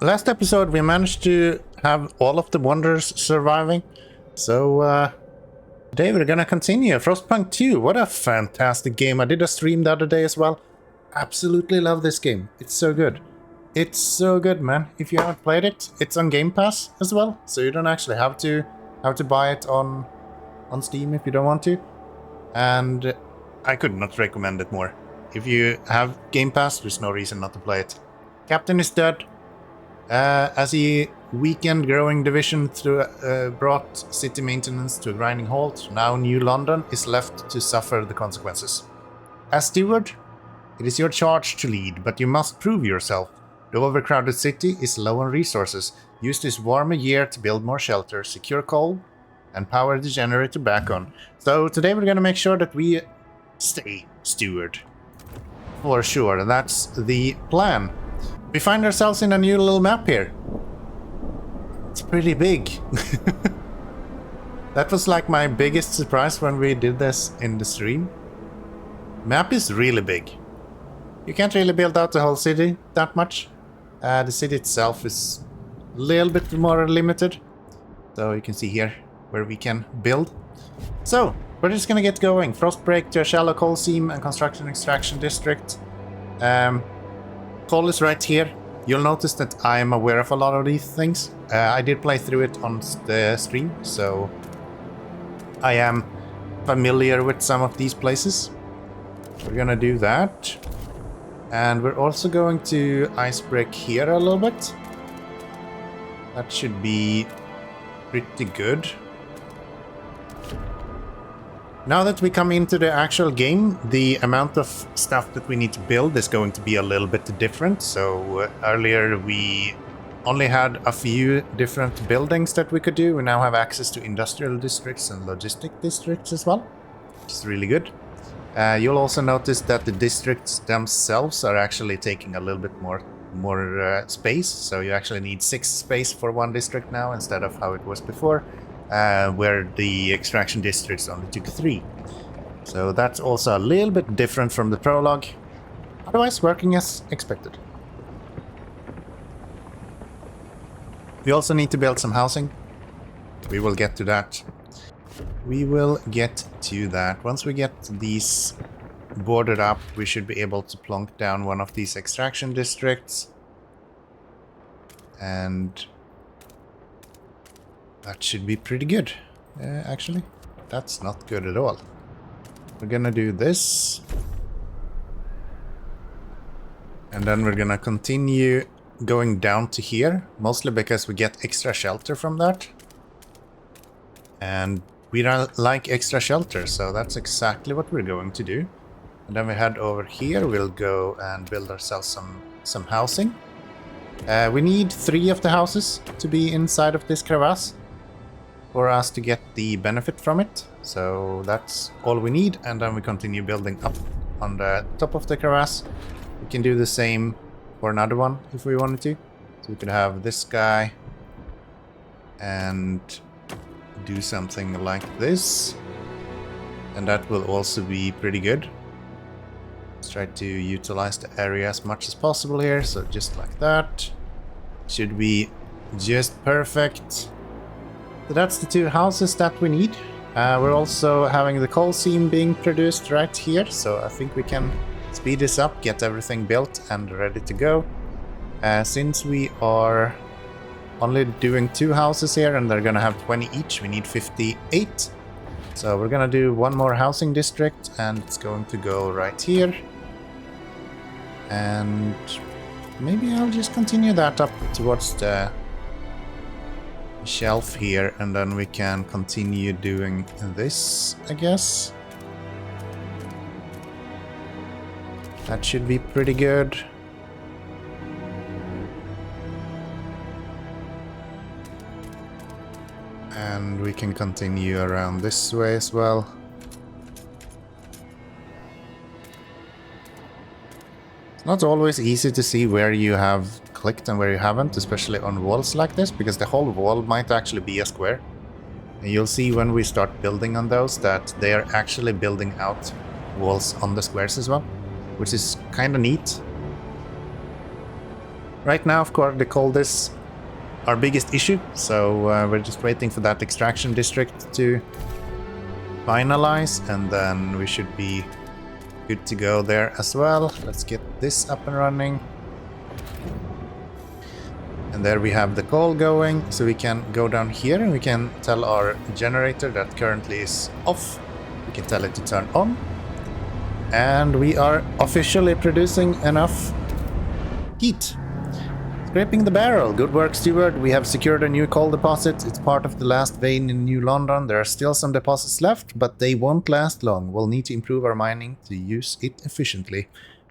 last episode we managed to have all of the wonders surviving. So today we're gonna continue. Frostpunk 2, what a fantastic game. I did a stream the other day as well. Absolutely love this game. It's so good. It's so good, man. If you haven't played it, it's on Game Pass as well. So you don't actually have to buy it on Steam if you don't want to. And I could not recommend it more. If you have Game Pass, there's no reason not to play it. Captain is dead. As he weakened growing division through brought city maintenance to a grinding halt, now New London is left to suffer the consequences. As Steward, it is your charge to lead, but you must prove yourself. The overcrowded city is low on resources. Use this warmer year to build more shelter, secure coal, and power the generator back on. So today we're gonna make sure that we stay Steward. For sure, that's the plan. We find ourselves in a new little map here. It's pretty big. That was like my biggest surprise when we did this in the stream. Map is really big. You can't really build out the whole city that much. The city itself is a little bit more limited. So you can see here where we can build. So we're just gonna get going. Frost break to a shallow coal seam and construction extraction district. Coal is right here. You'll notice that I am aware of a lot of these things. I did play through it on the stream, so I am familiar with some of these places. We're gonna do that. And we're also going to ice break here a little bit. That should be pretty good. Now that we come into the actual game, the amount of stuff that we need to build is going to be a little bit different. So earlier we only had a few different buildings that we could do. We now have access to industrial districts and logistic districts as well, which is really good. You'll also notice that the districts themselves are actually taking a little bit more space. So you actually need 6 space for one district now instead of how it was before. Where the extraction districts only took 3. So that's also a little bit different from the prologue. Otherwise, working as expected. We also need to build some housing. We will get to that. Once we get these boarded up, we should be able to plonk down one of these extraction districts. And that should be pretty good. Actually, that's not good at all. We're gonna do this. And then we're gonna continue going down to here, mostly because we get extra shelter from that. And we don't like extra shelter, so that's exactly what we're going to do. And then we head over here, we'll go and build ourselves some housing. We need 3 of the houses to be inside of this crevasse for us to get the benefit from it. So that's all we need, and then we continue building up on the top of the crevasse. We can do the same for another one if we wanted to. So we could have this guy and do something like this, and that will also be pretty good. Let's try to utilize the area as much as possible here, so just like that. Should be just perfect. So that's the 2 houses that we need. We're also having the coal seam being produced right here, so I think we can speed this up, get everything built and ready to go. Since we are only doing 2 houses here and they're gonna have 20 each, we need 58. So we're gonna do one more housing district, and it's going to go right here. And maybe I'll just continue that up towards the shelf here, and then we can continue doing this, I guess. That should be pretty good. And we can continue around this way as well. It's not always easy to see where you have clicked and where you haven't, especially on walls like this, because the whole wall might actually be a square. And you'll see when we start building on those that they are actually building out walls on the squares as well, which is kind of neat. Right now, of course, the cold is our biggest issue, so we're just waiting for that extraction district to finalize, and then we should be good to go there as well. Let's get this up and running. And there we have the coal going, so we can go down here and we can tell our generator that currently is off. We can tell it to turn on. And we are officially producing enough heat. Scraping the barrel. Good work, Steward. We have secured a new coal deposit. It's part of the last vein in New London. There are still some deposits left, but they won't last long. We'll need to improve our mining to use it efficiently.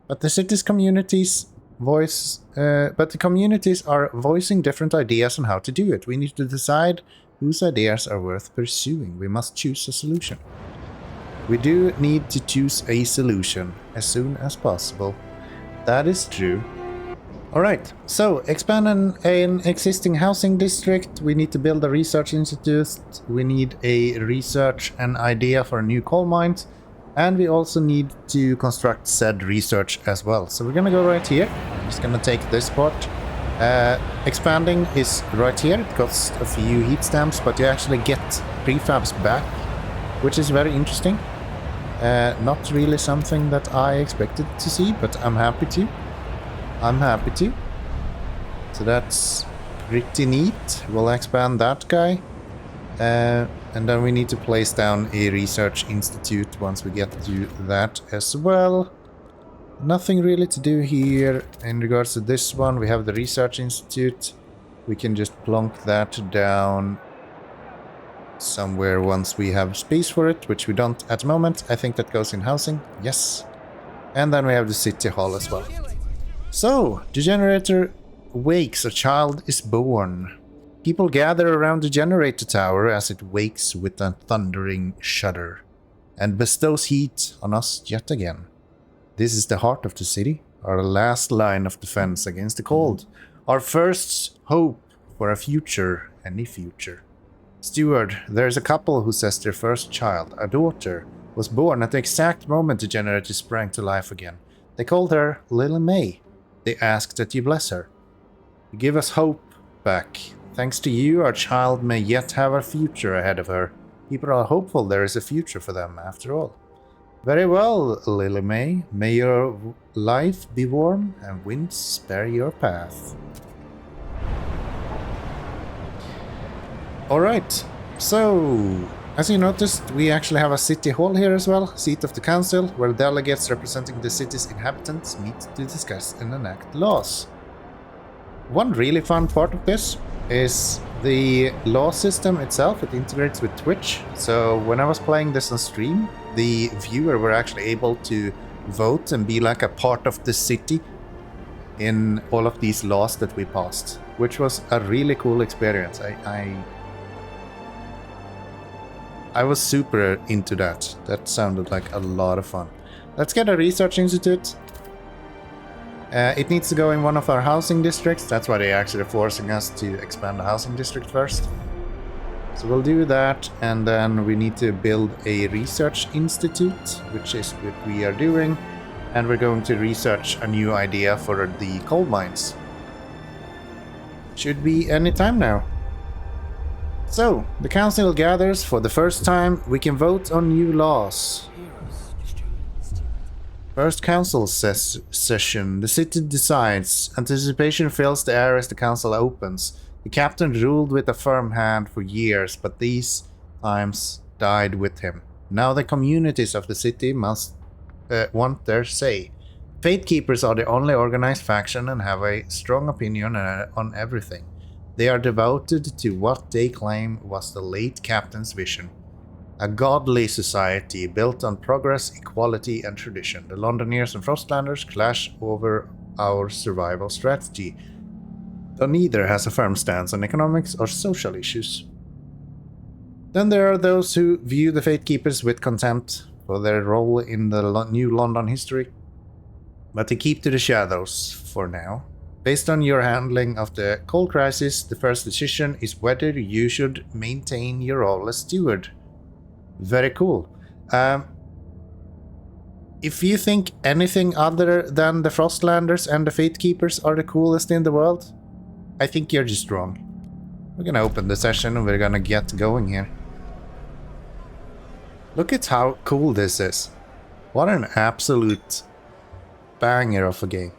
But the city's communities the communities are voicing different ideas on how to do it. We need to decide whose ideas are worth pursuing. We must choose a solution. We do need to choose a solution as soon as possible. That is true. Alright, so expand an existing housing district. We need to build a research institute. We need a research and idea for new coal mines. And we also need to construct said research as well. So we're gonna go right here. I'm just gonna take this part. Expanding is right here. It costs a few heat stamps, but you actually get prefabs back, which is very interesting. Not really something that I expected to see, but I'm happy to. So that's pretty neat. We'll expand that guy. And then we need to place down a research institute once we get to that as well. Nothing really to do here. In regards to this one, we have the research institute. We can just plonk that down somewhere once we have space for it, which we don't at the moment. I think that goes in housing. Yes. And then we have the city hall as well. So, the generator wakes, a child is born. People gather around the generator tower as it wakes with a thundering shudder and bestows heat on us yet again. This is the heart of the city, our last line of defense against the cold, our first hope for a future, any future. Steward, there's a couple who says their first child, a daughter, was born at the exact moment the generator sprang to life again. They called her Little May. They ask that you bless her. You give us hope back. Thanks to you, our child may yet have a future ahead of her. People are hopeful there is a future for them, after all. Very well, Lily May. May your life be warm and winds spare your path. Alright, so as you noticed, we actually have a city hall here as well, seat of the council, where delegates representing the city's inhabitants meet to discuss and enact laws. One really fun part of this is the law system itself. It integrates with Twitch, so when I was playing this on stream, the viewer were actually able to vote and be like a part of the city in all of these laws that we passed, which was a really cool experience. I was super into that. That sounded like a lot of fun. Let's get a research institute. It needs to go in one of our housing districts. That's why they're actually forcing us to expand the housing district first. So we'll do that, and then we need to build a research institute, which is what we are doing. And we're going to research a new idea for the coal mines. Should be any time now. So, the council gathers for the first time. We can vote on new laws. First council session. The city decides. Anticipation fills the air as the council opens. The captain ruled with a firm hand for years, but these times died with him. Now the communities of the city must want their say. Fatekeepers are the only organized faction and have a strong opinion on everything. They are devoted to what they claim was the late captain's vision. A godly society built on progress, equality, and tradition. The Londoners and Frostlanders clash over our survival strategy, though neither has a firm stance on economics or social issues. Then there are those who view the Fatekeepers with contempt for their role in the new London history, but they keep to the shadows for now. Based on your handling of the coal crisis, the first decision is whether you should maintain your role as steward. Very cool. If you think anything other than the Frostlanders and the Fatekeepers are the coolest in the world, I think you're just wrong. We're gonna open the session and we're gonna get going here. Look at how cool this is. What an absolute banger of a game.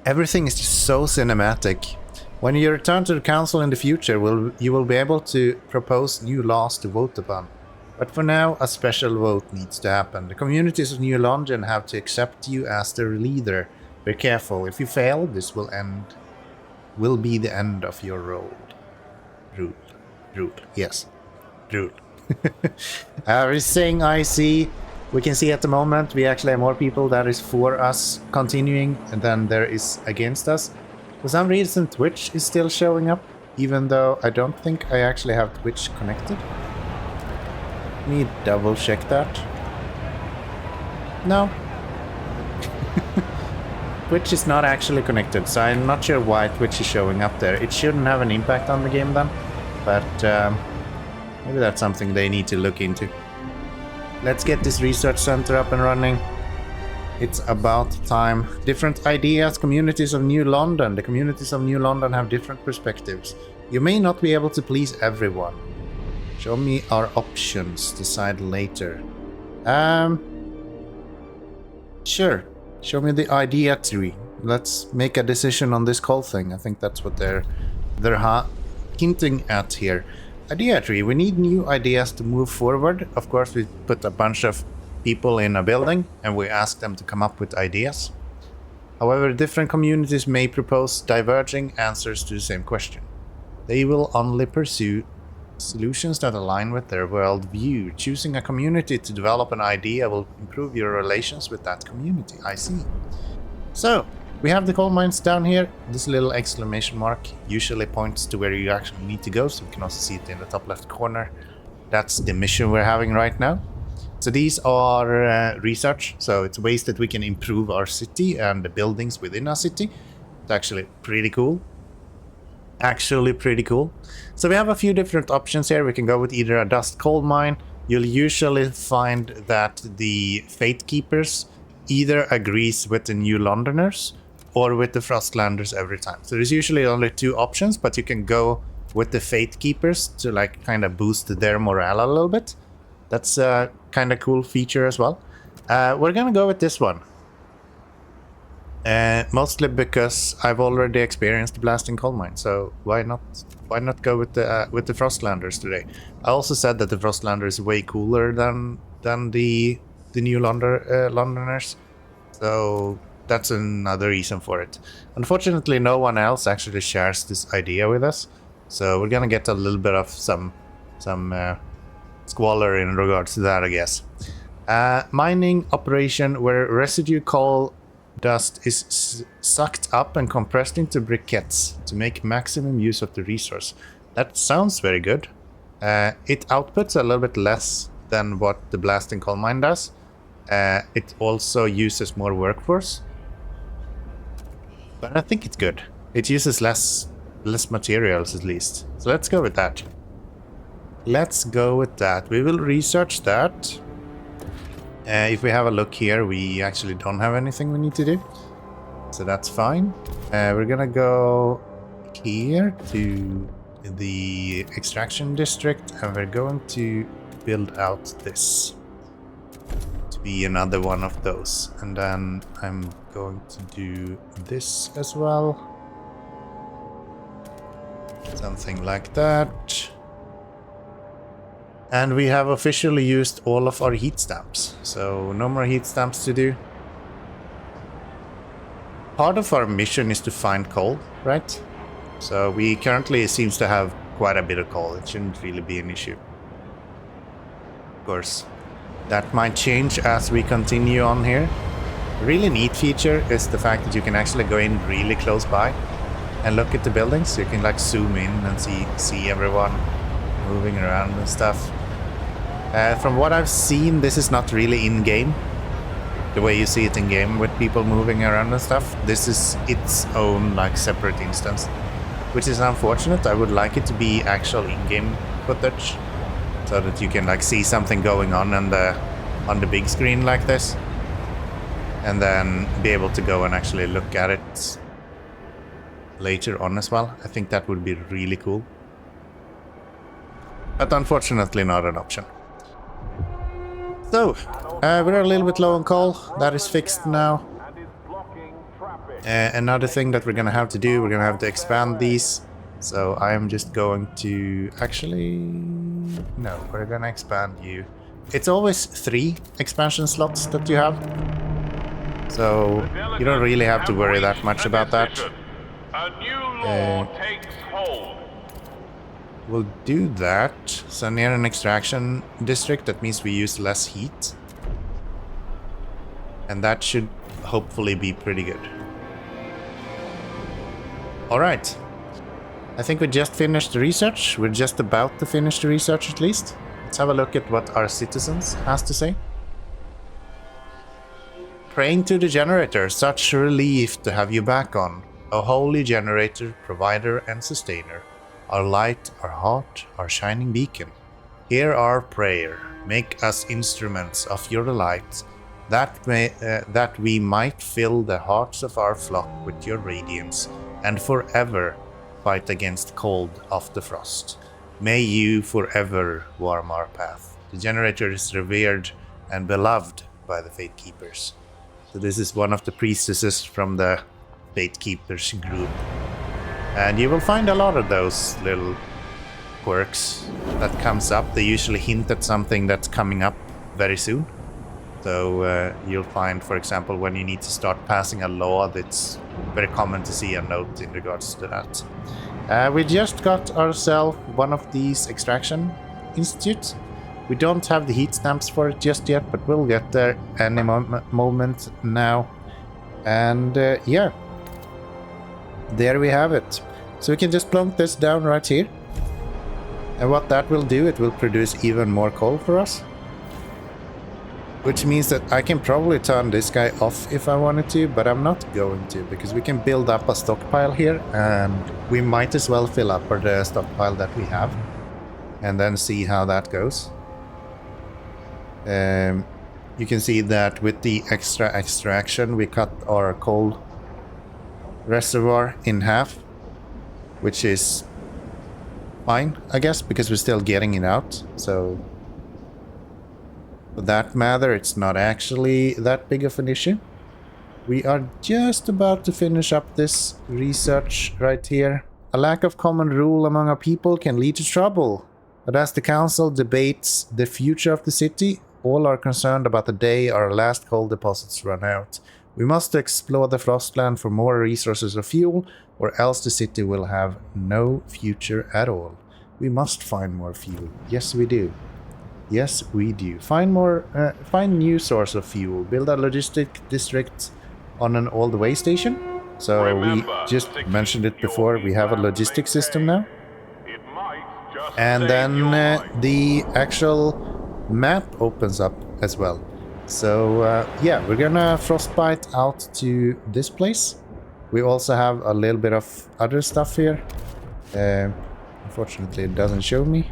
Everything is just so cinematic. When you return to the council in the future, you will be able to propose new laws to vote upon. But for now, a special vote needs to happen. The communities of New London have to accept you as their leader. Be careful. If you fail, this will be the end of your rule. Rule. Yes. Rule. We're saying I see. We can see at the moment we actually have more people that is for us continuing than there is against us. For some reason Twitch is still showing up, even though I don't think I actually have Twitch connected. Let me double check that. No. Twitch is not actually connected, so I'm not sure why Twitch is showing up there. It shouldn't have an impact on the game then, but maybe that's something they need to look into. Let's get this research center up and running. It's about time. Different ideas, communities of New London. The communities of New London have different perspectives. You may not be able to please everyone. Show me our options. Decide later. Sure. Show me the idea tree. Let's make a decision on this call thing. I think that's what they're hinting at here. Idea tree. We need new ideas to move forward. Of course, we put a bunch of people in a building and we ask them to come up with ideas. However, different communities may propose diverging answers to the same question. They will only pursue solutions that align with their worldview. Choosing a community to develop an idea will improve your relations with that community. I see. So, we have the coal mines down here. This little exclamation mark usually points to where you actually need to go, so you can also see it in the top left corner. That's the mission we're having right now. So these are research, so it's ways that we can improve our city and the buildings within our city. It's actually pretty cool. So we have a few different options here. We can go with either a dust coal mine. You'll usually find that the Fatekeepers either agrees with the New Londoners or with the Frostlanders every time. So there's usually only two options, but you can go with the Fatekeepers to like kind of boost their morale a little bit. That's a kind of cool feature as well. We're gonna go with this one. Mostly because I've already experienced the blasting coal mine, so why not go with the Frostlanders today? I also said that the Frostlander is way cooler than the New Londoners, so that's another reason for it. Unfortunately, no one else actually shares this idea with us, so we're gonna get a little bit of some squalor in regards to that, I guess. Mining operation where residue coal dust is sucked up and compressed into briquettes to make maximum use of the resource. That sounds very good. It outputs a little bit less than what the blasting coal mine does. It also uses more workforce, but I think it's good. It uses less materials at least. So let's go with that. We will research that. If we have a look here, we actually don't have anything we need to do, so that's fine. We're gonna go here to the extraction district and we're going to build out this to be another one of those, and then I'm going to do this as well, something like that. And we have officially used all of our heat stamps, so no more heat stamps to do. Part of our mission is to find coal, right? So we currently seems to have quite a bit of coal. It shouldn't really be an issue. Of course, that might change as we continue on here. A really neat feature is the fact that you can actually go in really close by and look at the buildings. So you can like zoom in and see everyone moving around and stuff. From what I've seen, this is not really in-game, the way you see it in-game with people moving around and stuff. This is its own like separate instance, which is unfortunate. I would like it to be actual in-game footage. so that you can like see something going on the big screen like this, and then be able to go and actually look at it later on as well. I think that would be really cool, but unfortunately not an option. So we're a little bit low on coal. That is fixed now. Another thing that we're gonna have to do, we're gonna have to expand these. So I am just going to actually, no, we're gonna expand you. It's always 3 expansion slots that you have, so you don't really have to worry that much about that. We'll do that. So near an extraction district, that means we use less heat, and that should hopefully be pretty good. Alright, I think we just finished the research. We're just about to finish the research at least. Let's have a look at what our citizens has to say. Praying to the generator, such relief to have you back on. O holy generator, provider and sustainer. Our light, our heart, our shining beacon. Hear our prayer, make us instruments of your light, that we might fill the hearts of our flock with your radiance, and forever fight against cold of the frost. May you forever warm our path. The generator is revered and beloved by the Fate Keepers. So this is one of the priestesses from the Fate Keepers group. And you will find a lot of those little quirks that comes up. They usually hint at something that's coming up very soon. So you'll find, for example, when you need to start passing a law, it's very common to see a note in regards to that. We just got ourselves one of these extraction institutes. We don't have the heat stamps for it just yet, but we'll get there any moment now. And yeah, there we have it. So we can just plunk this down right here. And what that will do, it will produce even more coal for us. Which means that I can probably turn this guy off if I wanted to, but I'm not going to, because we can build up a stockpile here, and we might as well fill up the stockpile that we have, and then see how that goes. You can see that with the extra extraction, we cut our coal reservoir in half, which is fine, I guess, because we're still getting it out, so... For that matter, it's not actually that big of an issue. We are just about to finish up this research right here. A lack of common rule among our people can lead to trouble. But as the council debates the future of the city, all are concerned about the day our last coal deposits run out. We must explore the Frostland for more resources of fuel, or else the city will have no future at all. We must find more fuel. Yes, we do. Yes, we do. Find new source of fuel. Build a logistic district on an old way station. So we just mentioned it before. We have a logistic system now. And then the actual map opens up as well. So yeah, we're gonna frostbite out to this place. We also have a little bit of other stuff here. Unfortunately, it doesn't show me.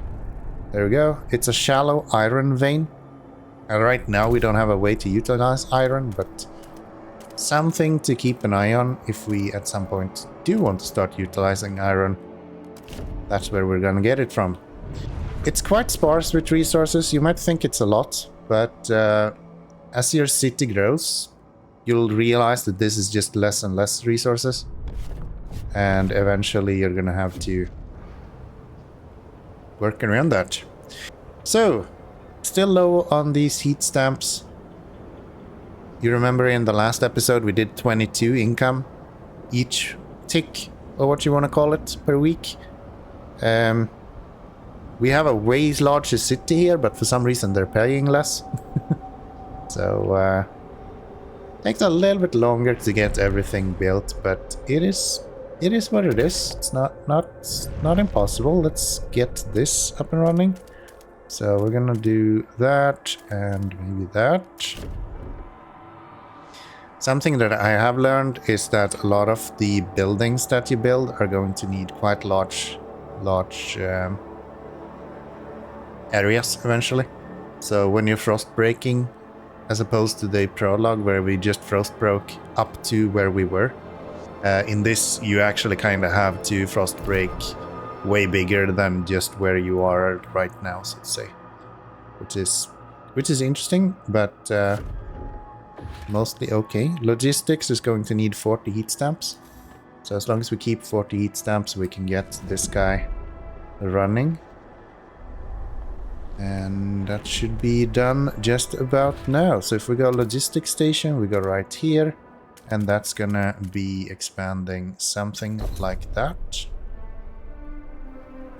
There we go. It's a shallow iron vein. And right now we don't have a way to utilize iron, but something to keep an eye on if we at some point do want to start utilizing iron. That's where we're gonna get it from. It's quite sparse with resources. You might think it's a lot, but as your city grows, you'll realize that this is just less and less resources. And eventually you're gonna have to work around that. So, still low on these heat stamps. You remember in the last episode we did 22 income each tick, or what you want to call it, per week. We have a way larger city here, but for some reason they're paying less. So takes a little bit longer to get everything built, but it is what it is. It's not impossible. Let's get this up and running. So we're gonna do that and maybe that. Something that I have learned is that a lot of the buildings that you build are going to need quite large areas eventually. So when you're frost breaking, as opposed to the prologue where we just frost broke up to where we were, in this you actually kind of have to frost break way bigger than just where you are right now, so to say, which is interesting, but mostly okay. Logistics is going to need 40 heat stamps, so as long as we keep 40 heat stamps we can get this guy running. And that should be done just about now. So if we go logistics station, we go right here, and that's gonna be expanding something like that.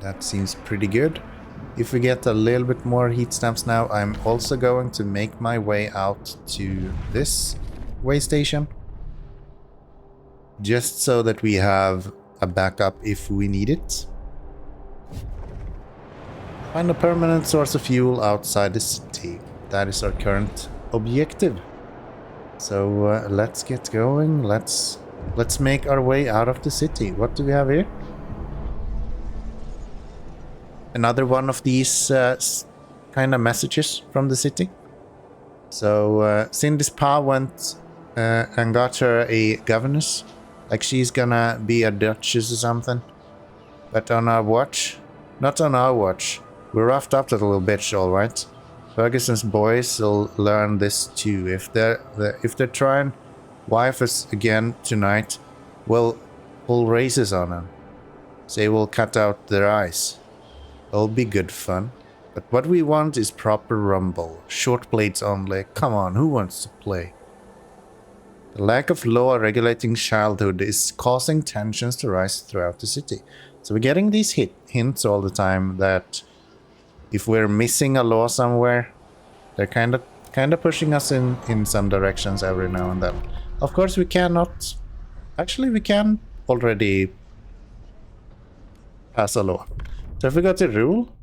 That seems pretty good. If we get a little bit more heat stamps now, I'm also going to make my way out to this way station, just so that we have a backup if we need it. Find a permanent source of fuel outside the city. That is our current objective. So let's get going. Let's make our way out of the city. What do we have here? Another one of these kind of messages from the city. So Cindy's pa went and got her a governess. Like she's gonna be a duchess or something. But on our watch, not on our watch. We're roughed up that little bitch, all right. Ferguson's boys will learn this too. If they're trying wife us again tonight, we'll pull races on them. Say we'll cut out their eyes. It'll be good fun. But what we want is proper rumble. Short blades only. Come on, who wants to play? The lack of law regulating childhood is causing tensions to rise throughout the city. So we're getting these hints all the time that if we're missing a law somewhere, they're kind of pushing us in some directions every now and then. Of course, we cannot. Actually, we can already pass a law. So if we go to rule,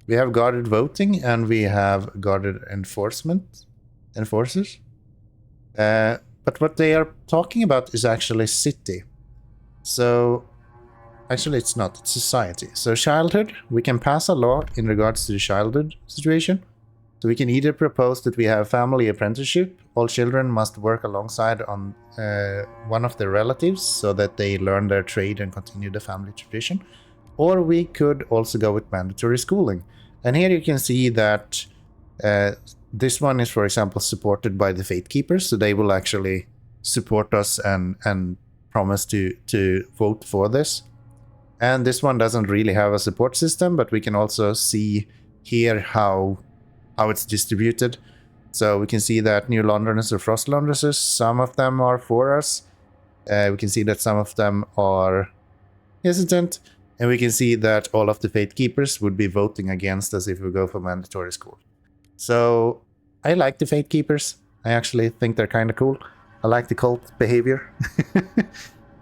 we have guarded voting and we have guarded enforcers. But what they are talking about is actually city. So actually, it's not. It's society. So childhood, we can pass a law in regards to the childhood situation. So we can either propose that we have family apprenticeship. All children must work alongside on one of their relatives so that they learn their trade and continue the family tradition. Or we could also go with mandatory schooling. And here you can see that this one is, for example, supported by the Fate Keepers. So they will actually support us and promise to vote for this. And this one doesn't really have a support system, but we can also see here how it's distributed. So we can see that New Londoners or Frost Londoners, some of them are for us. We can see that some of them are hesitant. And we can see that all of the Fate Keepers would be voting against us if we go for mandatory school. So I like the Fate Keepers. I actually think they're kind of cool. I like the cult behavior.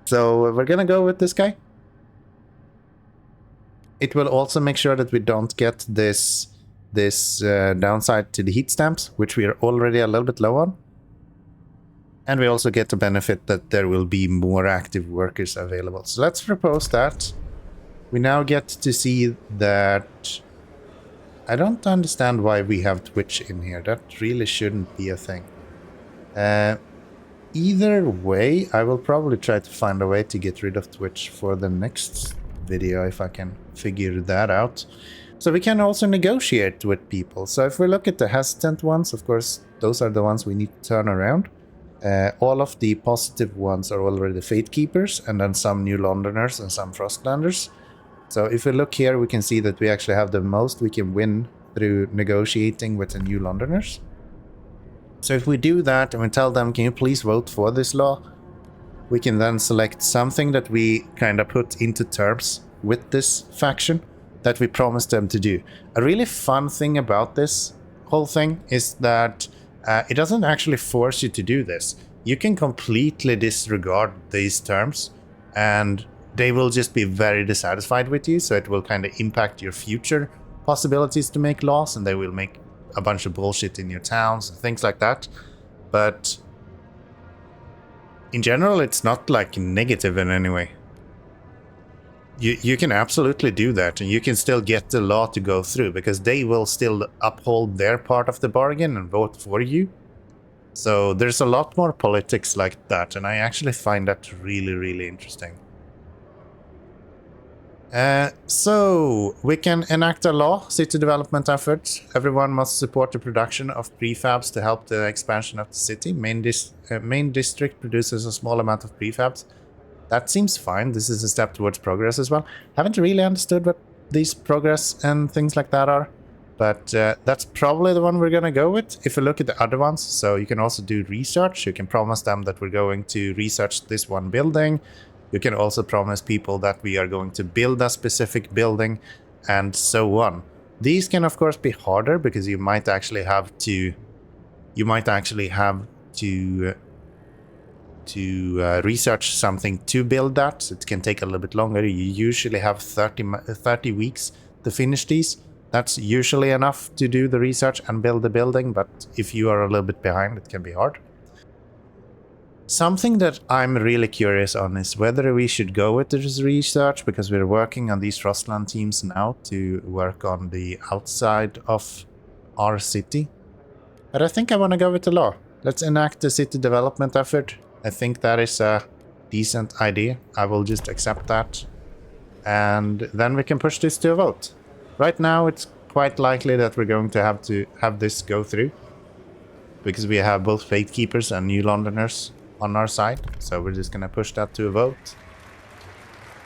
So we're gonna go with this guy. It will also make sure that we don't get this downside to the heat stamps, which we are already a little bit low on. And we also get the benefit that there will be more active workers available. So let's propose that. We now get to see that... I don't understand why we have Twitch in here. That really shouldn't be a thing. Either way, I will probably try to find a way to get rid of Twitch for the next video if I can figure that out. So we can also negotiate with people. So if we look at the hesitant ones, of course, those are the ones we need to turn around. All of the positive ones are already Fate Keepers, and then some New Londoners and some Frostlanders. So if we look here, we can see that we actually have the most we can win through negotiating with the New Londoners. So if we do that and we tell them, can you please vote for this law? We can then select something that we kind of put into terms with this faction that we promised them to do. A really fun thing about this whole thing is that it doesn't actually force you to do this. You can completely disregard these terms and they will just be very dissatisfied with you, so it will kind of impact your future possibilities to make laws, and they will make a bunch of bullshit in your towns and things like that. But in general, it's not like negative in any way. You can absolutely do that, and you can still get the law to go through, because they will still uphold their part of the bargain and vote for you. So there's a lot more politics like that, and I actually find that really, really interesting. So we can enact a law, city development efforts. Everyone must support the production of prefabs to help the expansion of the city. Main district produces a small amount of prefabs. That seems fine. This is a step towards progress as well. Haven't really understood what these progress and things like that are, but that's probably the one we're gonna go with. If you look at the other ones, so you can also do research. You can promise them that we're going to research this one building. You can also promise people that we are going to build a specific building, and so on. These can of course be harder, because you might actually have to research something to build that. It can take a little bit longer. You usually have 30 weeks to finish these. That's usually enough to do the research and build the building, but if you are a little bit behind, it can be hard. Something that I'm really curious on is whether we should go with this research, because we're working on these Frostland teams now to work on the outside of our city. But I think I want to go with the law. Let's enact the city development effort. I think that is a decent idea. I will just accept that. And then we can push this to a vote. Right now it's quite likely that we're going to have this go through, because we have both Faith Keepers and New Londoners on our side. So we're just gonna push that to a vote.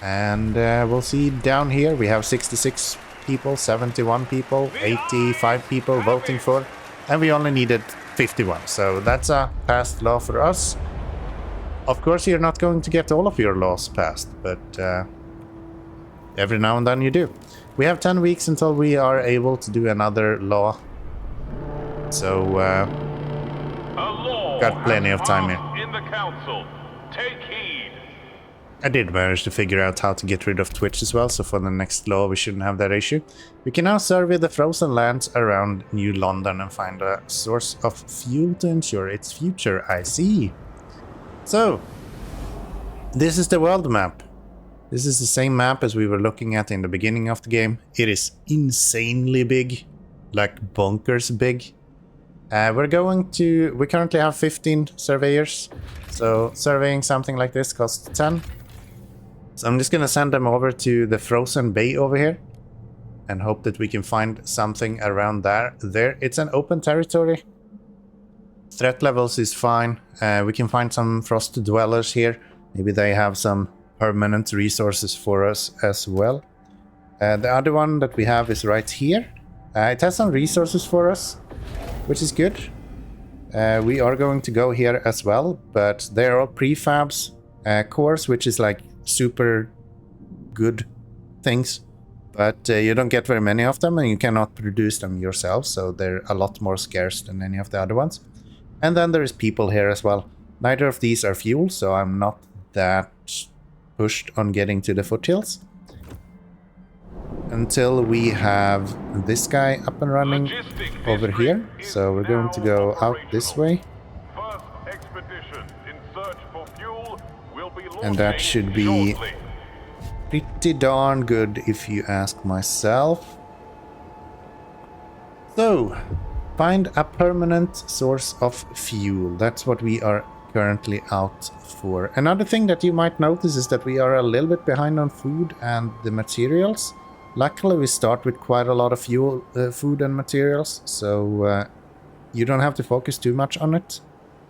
And we'll see down here we have 66 people, 71 people, 85 people voting for, and we only needed 51. So that's a passed law for us. Of course you're not going to get all of your laws passed, but every now and then you do. We have 10 weeks until we are able to do another law. So got plenty of time here. In the council, take heed. I did manage to figure out how to get rid of Twitch as well, so for the next law we shouldn't have that issue. We can now survey the frozen lands around New London and find a source of fuel to ensure its future. I see. So, this is the world map. This is the same map as we were looking at in the beginning of the game. It is insanely big, like bonkers big. We currently have 15 surveyors, so surveying something like this costs 10. So I'm just gonna send them over to the frozen bay over here and hope that we can find something around there. It's an open territory. Threat levels is fine. We can find some frost dwellers here. Maybe they have some permanent resources for us as well. The other one that we have is right here. It has some resources for us, which is good. We are going to go here as well, but they're all prefabs cores, which is like super good things, but you don't get very many of them and you cannot produce them yourself, so they're a lot more scarce than any of the other ones. And then there's people here as well. Neither of these are fuel, so I'm not that pushed on getting to the foothills until we have this guy up and running over here. So we're going to go out this way, and that should be pretty darn good if you ask myself. So, find a permanent source of fuel. That's what we are currently out for. Another thing that you might notice is that we are a little bit behind on food and the materials. Luckily we start with quite a lot of food and materials, so you don't have to focus too much on it.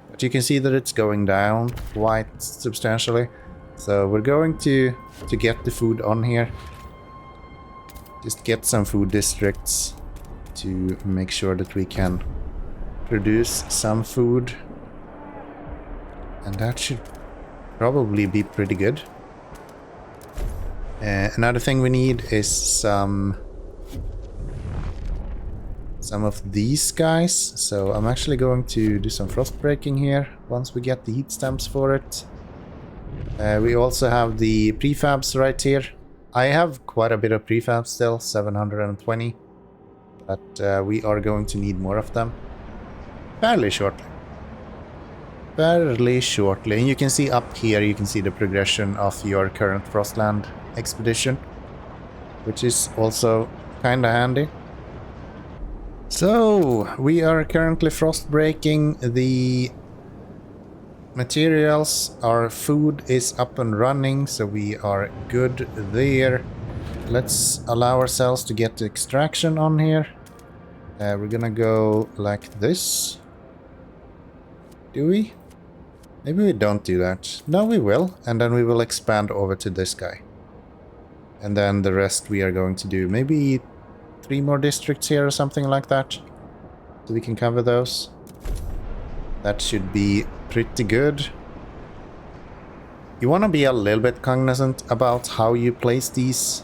But you can see that it's going down quite substantially. So we're going to get the food on here. Just get some food districts to make sure that we can produce some food. And that should probably be pretty good. Another thing we need is some of these guys. So I'm actually going to do some frost breaking here once we get the heat stamps for it. We also have the prefabs right here. I have quite a bit of prefabs still, 720. But we are going to need more of them fairly shortly. And you can see up here, you can see the progression of your current Frostland expedition, which is also kind of handy. So, we are currently frost breaking the materials. Our food is up and running, so we are good there. Let's allow ourselves to get the extraction on here. We're gonna go like this. Do we? Maybe we don't do that. No, we will. And then we will expand over to this guy. And then the rest we are going to do. Maybe 3 more districts here or something like that. So we can cover those. That should be pretty good. You want to be a little bit cognizant about how you place these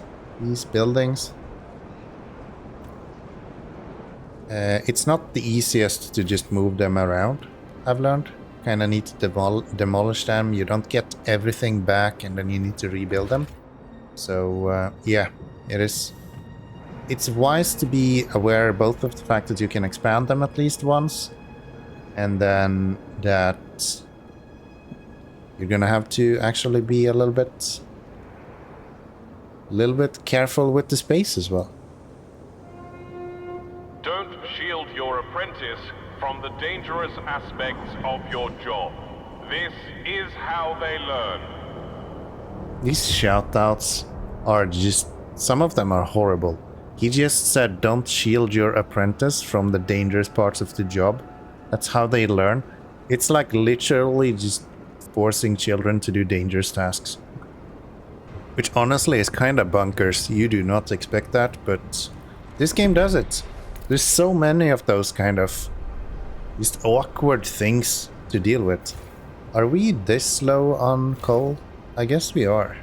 buildings. It's not the easiest to just move them around, I've learned. Kind of need to demolish them. You don't get everything back and then you need to rebuild them. So yeah, it's wise to be aware both of the fact that you can expand them at least once, and then that you're gonna have to actually be a little bit careful with the space as well. Don't shield your apprentice from the dangerous aspects of your job. This is how they learn. These shoutouts are just... some of them are horrible. He just said, don't shield your apprentice from the dangerous parts of the job. That's how they learn. It's like literally just forcing children to do dangerous tasks. Which honestly is kind of bonkers. You do not expect that, but this game does it. There's so many of those kind of just awkward things to deal with. Are we this low on coal? I guess we are.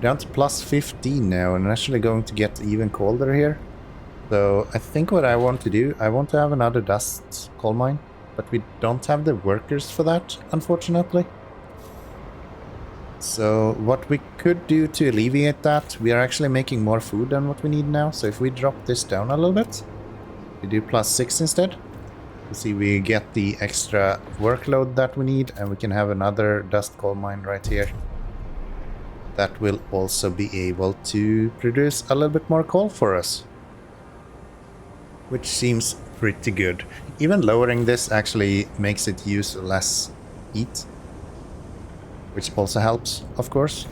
Down to plus 15 now, and actually going to get even colder here. So I think what I want to do, I want to have another dust coal mine, but we don't have the workers for that, unfortunately. So what we could do to alleviate that, we are actually making more food than what we need now. So if we drop this down a little bit, we do plus 6 instead. You see, we get the extra workload that we need, and we can have another dust coal mine right here. That will also be able to produce a little bit more coal for us, which seems pretty good. Even lowering this actually makes it use less heat, which also helps, of course.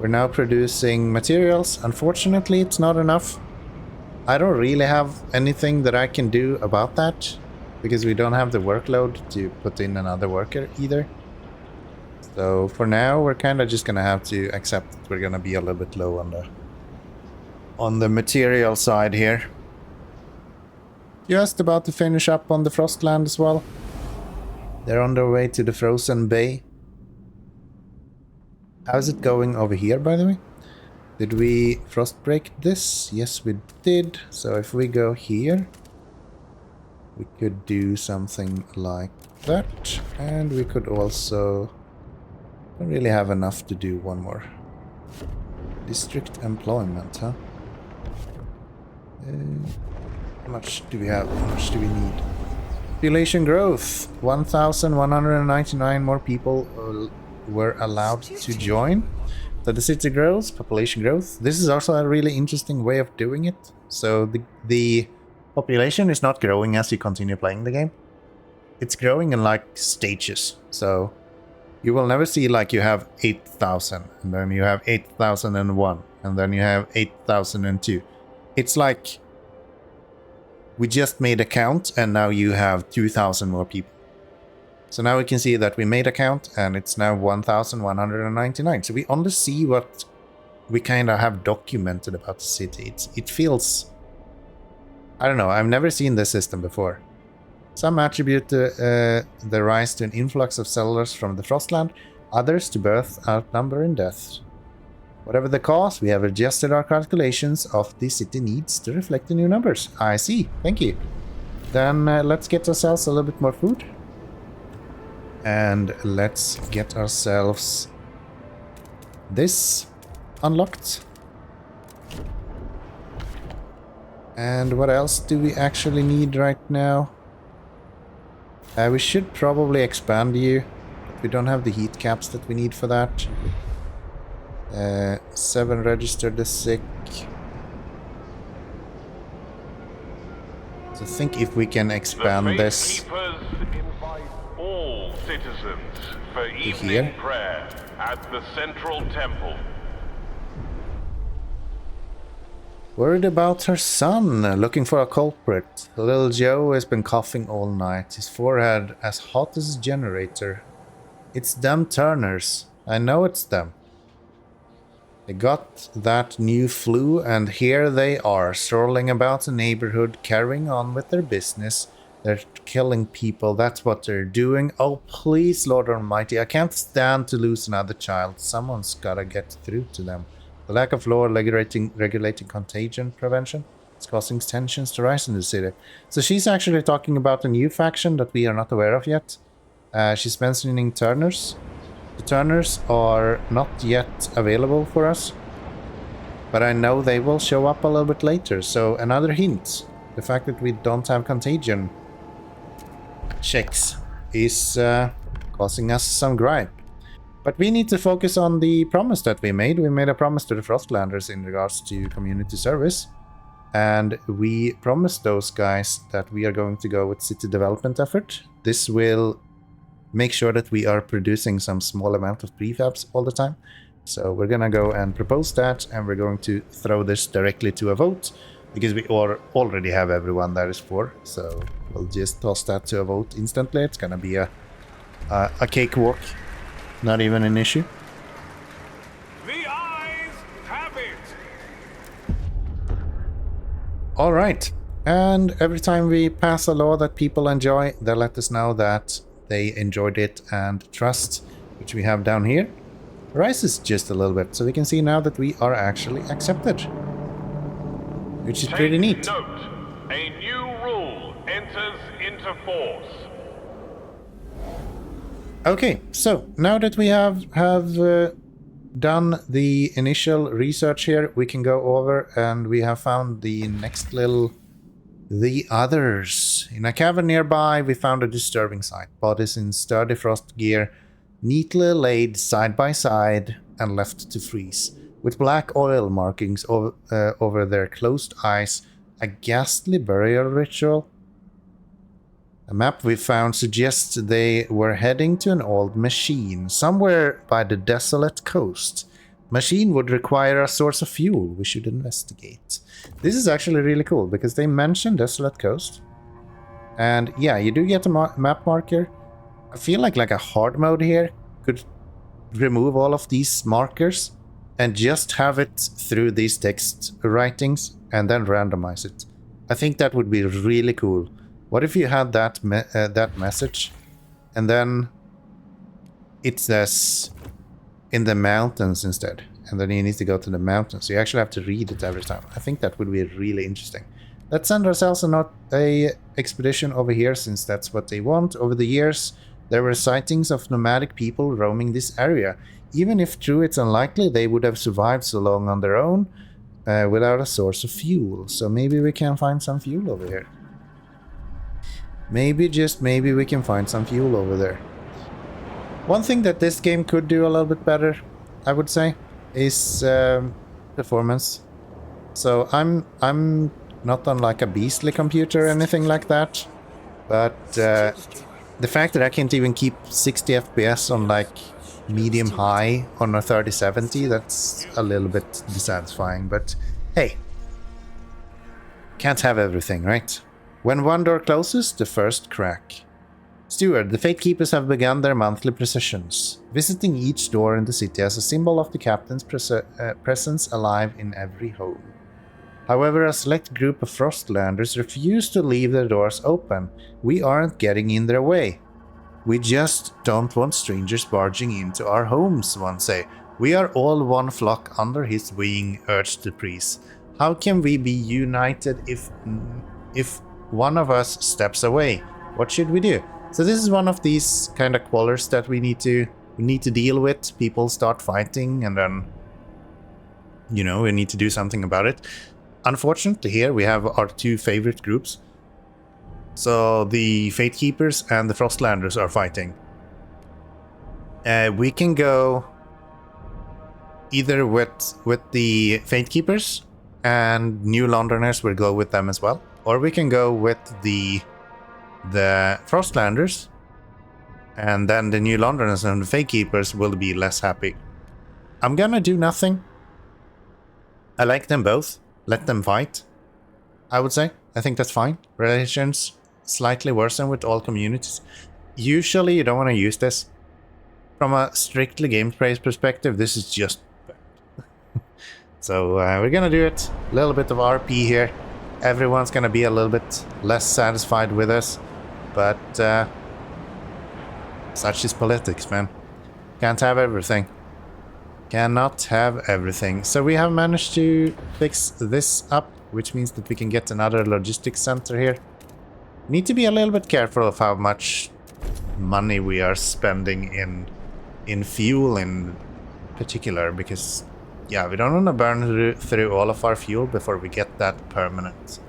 We're now producing materials. Unfortunately, it's not enough. I don't really have anything that I can do about that, because we don't have the workload to put in another worker either. So for now, we're kind of just gonna have to accept that we're gonna be a little bit low on the material side here. Just about to finish up on the Frostland as well. They're on their way to the Frozen Bay. How's it going over here, by the way? Did we frost break this? Yes, we did. So if we go here, we could do something like that. And we could also... don't really have enough to do one more. District employment, huh? How much do we have? How much do we need? Population growth. 1,199 more people were allowed to join. So the city grows, population growth. This is also a really interesting way of doing it. So the population is not growing as you continue playing the game. It's growing in like stages. So you will never see like you have 8,000 and then you have 8,001 and then you have 8,002. It's like we just made a count and now you have 2,000 more people. So now we can see that we made a count and it's now 1,199. So we only see what we kind of have documented about the city. It feels... I don't know, I've never seen this system before. Some attribute the rise to an influx of settlers from the Frostland, others to birth, outnumber, and death. Whatever the cause, we have adjusted our calculations of the city needs to reflect the new numbers. I see, thank you. Then let's get ourselves a little bit more food. And let's get ourselves this unlocked. And what else do we actually need right now? We should probably expand you. But we don't have the heat caps that we need for that. 7 register the sick. So I think if we can expand this The Faithkeepers invite all citizens for here. evening prayer at the Central Temple. Worried about her son, looking for a culprit. Little Joe has been coughing all night, his forehead as hot as a generator. It's them Turners. I know it's them. They got that new flu and here they are, strolling about the neighborhood, carrying on with their business. They're killing people, that's what they're doing. Oh please, Lord Almighty, I can't stand to lose another child. Someone's gotta get through to them. The lack of law regulating contagion prevention is causing tensions to rise in the city. So she's actually talking about a new faction that we are not aware of yet. She's mentioning Turners. The Turners are not yet available for us, but I know they will show up a little bit later. So another hint, the fact that we don't have contagion checks is causing us some gripe. But we need to focus on the promise that we made. We made a promise to the Frostlanders in regards to community service. And we promised those guys that we are going to go with city development effort. This will make sure that we are producing some small amount of prefabs all the time. So we're gonna go and propose that, and we're going to throw this directly to a vote, because we already have everyone that is for. So we'll just toss that to a vote instantly. It's gonna be a cakewalk. Not even an issue. The eyes have it! Alright, and every time we pass a law that people enjoy, they let us know that they enjoyed it, and trust, which we have down here, rises just a little bit. So we can see now that we are actually accepted, which is pretty neat. Take note, a new rule enters into force. Okay, so now that we have done the initial research here, we can go over and we have found the next little... The others. In a cavern nearby, we found a disturbing sight. Bodies in sturdy frost gear, neatly laid side by side and left to freeze, with black oil markings over their closed eyes. A ghastly burial ritual. A map we found suggests they were heading to an old machine, somewhere by the desolate coast. Machine would require a source of fuel. We should investigate. This is actually really cool, because they mentioned desolate coast. And yeah, you do get a map marker. I feel like a hard mode here could remove all of these markers and just have it through these text writings and then randomize it. I think that would be really cool. What if you had that that message and then it says in the mountains instead, and then you need to go to the mountains. You actually have to read it every time. I think that would be really interesting. Let's send ourselves a expedition over here, since that's what they want. Over the years, there were sightings of nomadic people roaming this area. Even if true, it's unlikely they would have survived so long on their own without a source of fuel. So maybe we can find some fuel over here. Maybe, just maybe, we can find some fuel over there. One thing that this game could do a little bit better, I would say, is performance. So I'm not on like a beastly computer or anything like that, but the fact that I can't even keep 60 FPS on like medium high on a 3070, that's a little bit dissatisfying, but hey, can't have everything, right? When one door closes, the first crack. Steward, the Fatekeepers have begun their monthly processions, visiting each door in the city as a symbol of the captain's presence alive in every home. However, a select group of Frostlanders refuse to leave their doors open. We aren't getting in their way. We just don't want strangers barging into our homes, one say. We are all one flock under his wing, urged the priest. How can we be united if one of us steps away? What should we do? So this is one of these kind of quarrels that we need to deal with. People start fighting, and then, you know, we need to do something about it. Unfortunately, here we have our two favorite groups. So the Fatekeepers and the Frostlanders are fighting. We can go either with the Fate Keepers and New Londoners, we'll go with them as well. Or we can go with the Frostlanders, and then the New Londoners and the Fate Keepers will be less happy. I'm gonna do nothing. I like them both. Let them fight, I would say. I think that's fine. Relations slightly worsen with all communities. Usually you don't want to use this. From a strictly gameplay perspective, this is just bad. So we're gonna do it. A little bit of RP here. Everyone's gonna be a little bit less satisfied with us. But such is politics, man. Can't have everything. Cannot have everything. So we have managed to fix this up, which means that we can get another logistics center here. Need to be a little bit careful of how much money we are spending in fuel in particular, because yeah, we don't want to burn through all of our fuel before we get that permanent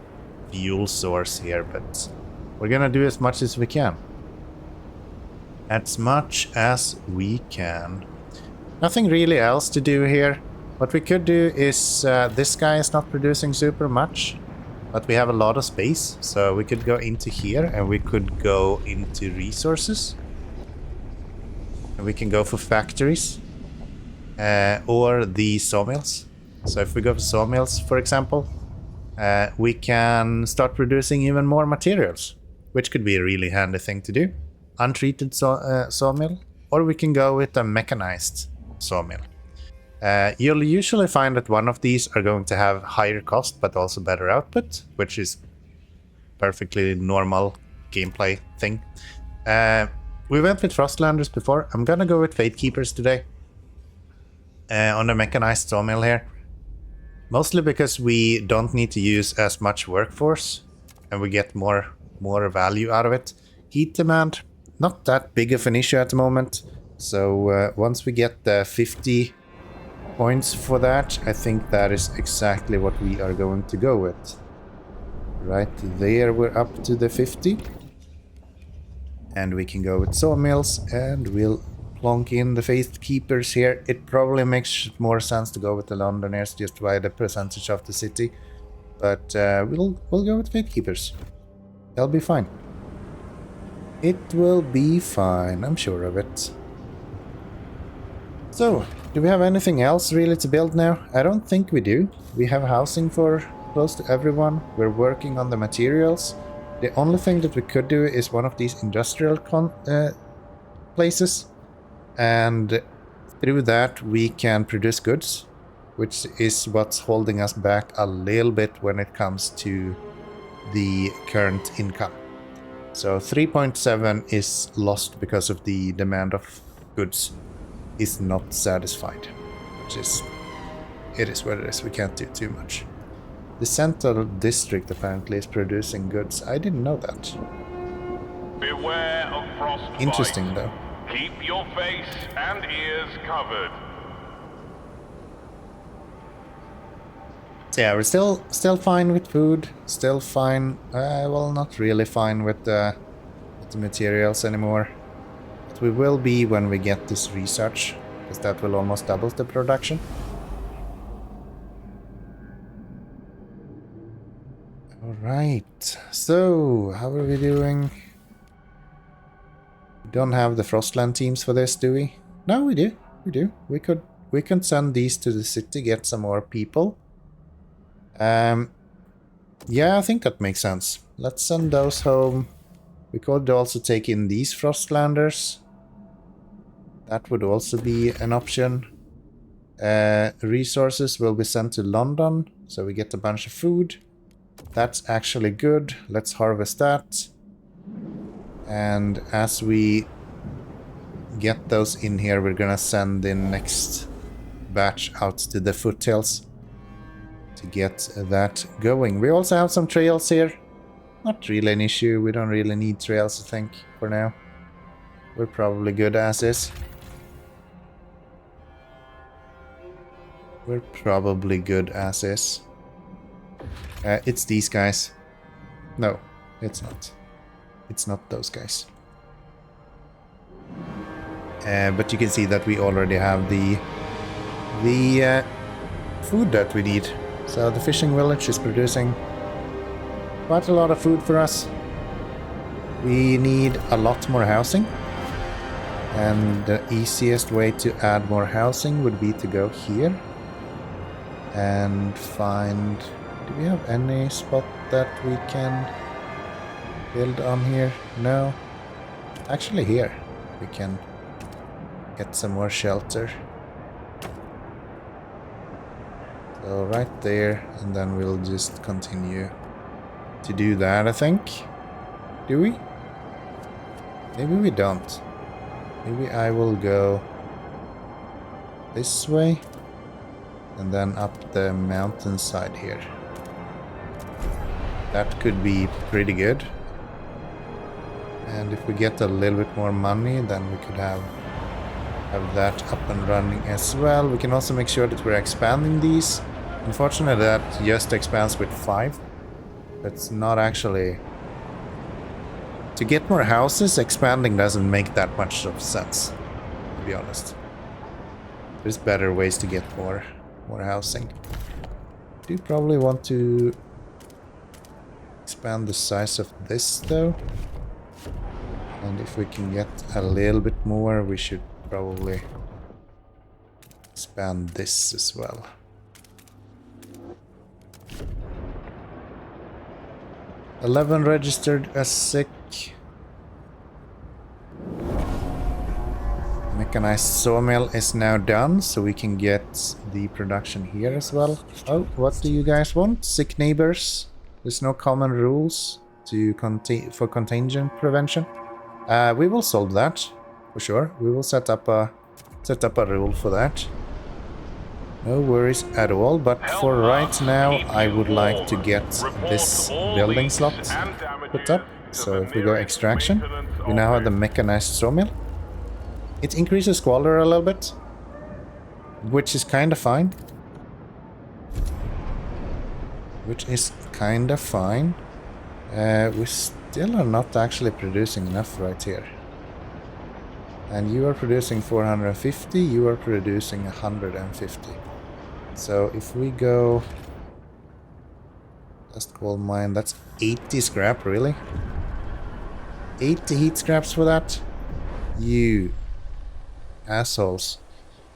fuel source here, but we're gonna do as much as we can. As much as we can. Nothing really else to do here. What we could do is, this guy is not producing super much, but we have a lot of space, so we could go into here and we could go into resources. And we can go for factories, or the sawmills. So if we go for sawmills, for example, we can start producing even more materials, which could be a really handy thing to do. Untreated sawmill, or we can go with a mechanized sawmill. You'll usually find that one of these are going to have higher cost but also better output, which is perfectly normal gameplay thing. We went with Frostlanders before. I'm gonna go with Fate Keepers today on the mechanized sawmill here, mostly because we don't need to use as much workforce and we get more value out of it. Heat demand, not that big of an issue at the moment. So once we get the 50 points for that, I think that is exactly what we are going to go with. Right there, we're up to the 50. And we can go with sawmills, and we'll plonk in the Faith Keepers here. It probably makes more sense to go with the Londoners just by the percentage of the city. But we'll go with Faith Keepers. They'll be fine. It will be fine, I'm sure of it. So, do we have anything else really to build now? I don't think we do. We have housing for close to everyone. We're working on the materials. The only thing that we could do is one of these industrial places. And through that we can produce goods, which is what's holding us back a little bit when it comes to the current income. So 3.7 is lost because of the demand of goods is not satisfied, which is, it is what it is. We can't do too much. The central district apparently is producing goods. I didn't know that. Beware of frostbite. Interesting though. Keep your face and ears covered. So yeah, we're still fine with food. Still fine. Well, not really fine with the materials anymore. But we will be when we get this research, because that will almost double the production. Alright, so how are we doing? We don't have the Frostland teams for this, do we? No, we do. We do. We can send these to the city, get some more people. Yeah, I think that makes sense. Let's send those home. We could also take in these Frostlanders. That would also be an option. Resources will be sent to London, so we get a bunch of food. That's actually good. Let's harvest that. And as we get those in here, we're gonna send the next batch out to the foothills to get that going. We also have some trails here. Not really an issue. We don't really need trails, I think, for now. We're probably good as is. We're probably good as is. It's these guys. No, it's not. It's not those guys. But you can see that we already have the the food that we need. So the fishing village is producing quite a lot of food for us. We need a lot more housing. And the easiest way to add more housing would be to go here and find... Do we have any spot that we can build on here? No. Actually here we can get some more shelter. So right there, and then we'll just continue to do that, I think. Do we? Maybe we don't. Maybe I will go this way and then up the mountainside here. That could be pretty good. And if we get a little bit more money, then we could have that up and running as well. We can also make sure that we're expanding these. Unfortunately, that just expands with 5. That's not actually... To get more houses, expanding doesn't make that much of sense, to be honest. There's better ways to get more housing. Do probably want to expand the size of this though. And if we can get a little bit more, we should probably expand this as well. $11 registered as sick. Mechanized sawmill is now done, so we can get the production here as well. Oh, what do you guys want? Sick neighbors. There's no common rules for contagion prevention. We will solve that for sure. We will set up a rule for that. No worries at all, but for right now I would like to get this building slot put up. So if we go extraction, we now have the mechanized sawmill. It increases squalor a little bit, which is kind of fine. We still are not actually producing enough right here. And you are producing 450, you are producing 150. So if we go... Dust coal mine, that's 80 scrap, really? 80 heat scraps for that? You assholes.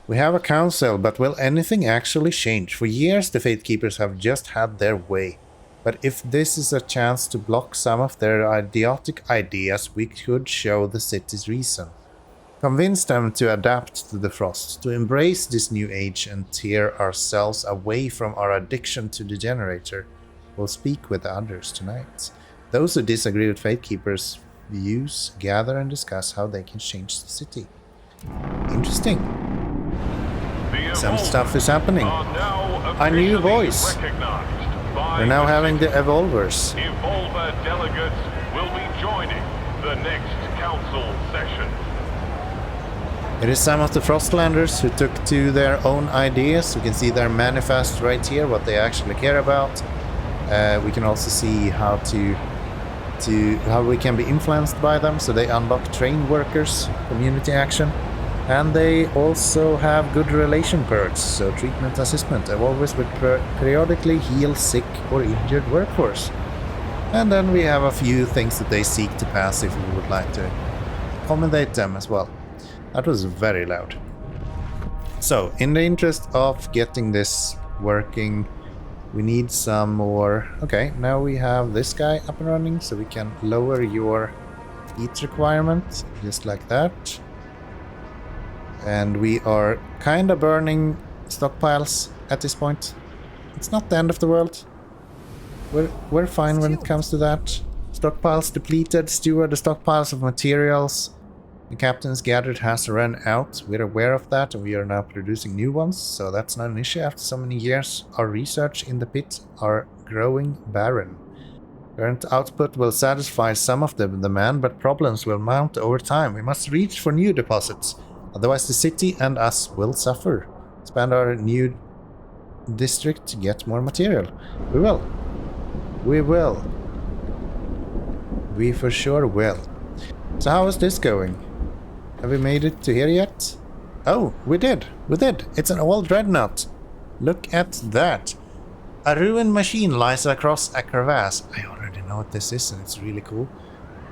We have a council, but will anything actually change? For years the Faith Keepers have just had their way. But if this is a chance to block some of their idiotic ideas, we could show the city's reason. Convince them to adapt to the frost, to embrace this new age and tear ourselves away from our addiction to the generator. We'll speak with others tonight. Those who disagree with Faith Keepers' views gather and discuss how they can change the city. Interesting. Some stuff is happening. A new voice. We're now having the Evolvers. Evolver delegates will be joining the next council session. It is some of the Frostlanders who took to their own ideas. We can see their manifest right here, what they actually care about. We can also see how we can be influenced by them. So they unlock train workers, community action, and they also have good relation perks. So treatment assessment, Evolvers would periodically heal sick or injured workforce. And then we have a few things that they seek to pass if we would like to accommodate them as well. That was very loud. So, in the interest of getting this working, we need some more... Okay, now we have this guy up and running, so we can lower your heat requirement, just like that. And we are kind of burning stockpiles at this point. It's not the end of the world. We're fine when it comes to that. Stockpiles depleted, Steward, the stockpiles of materials the captain's gathered has run out. We're aware of that and we are now producing new ones, so that's not an issue after so many years. Our research in the pit are growing barren. Current output will satisfy some of the demand, but problems will mount over time. We must reach for new deposits, otherwise the city and us will suffer. Expand our new district to get more material. We will. We will. We for sure will. So how is this going? Have we made it to here yet? Oh, we did. We did. It's an old dreadnought. Look at that. A ruined machine lies across a crevasse. I already know what this is and it's really cool.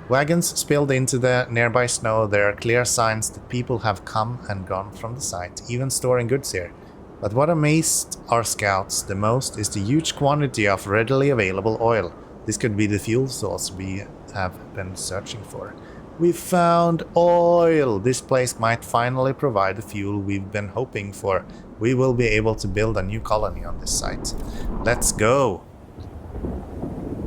Wagons spilled into the nearby snow. There are clear signs that people have come and gone from the site, even storing goods here. But what amazed our scouts the most is the huge quantity of readily available oil. This could be the fuel source we have been searching for. We found oil! This place might finally provide the fuel we've been hoping for. We will be able to build a new colony on this site. Let's go!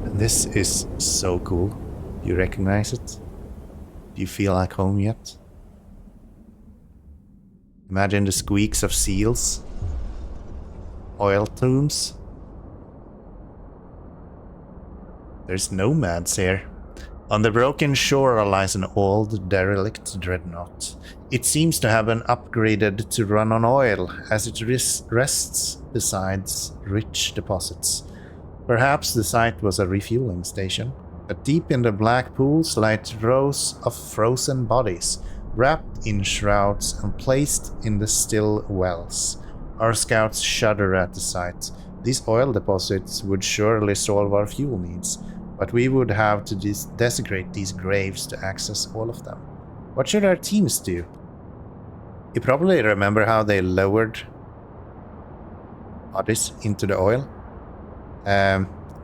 This is so cool. You recognize it? Do you feel like home yet? Imagine the squeaks of seals. Oil tombs. There's nomads here. On the broken shore lies an old derelict dreadnought. It seems to have been upgraded to run on oil, as it rests beside rich deposits. Perhaps the site was a refueling station. But deep in the black pools lie rows of frozen bodies, wrapped in shrouds and placed in the still wells. Our scouts shudder at the sight. These oil deposits would surely solve our fuel needs, but we would have to desecrate these graves to access all of them. What should our teams do? You probably remember how they lowered bodies into the oil.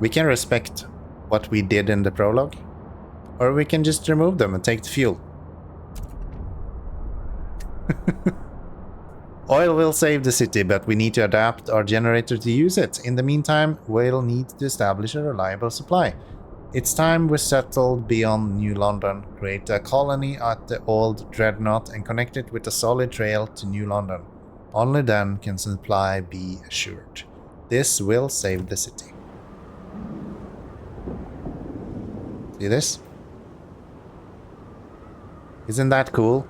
We can respect what we did in the prologue, or we can just remove them and take the fuel. Oil will save the city, but we need to adapt our generator to use it. In the meantime, we'll need to establish a reliable supply. It's time we settled beyond New London, create a colony at the old dreadnought and connect it with a solid trail to New London. Only then can supply be assured. This will save the city. See this? Isn't that cool?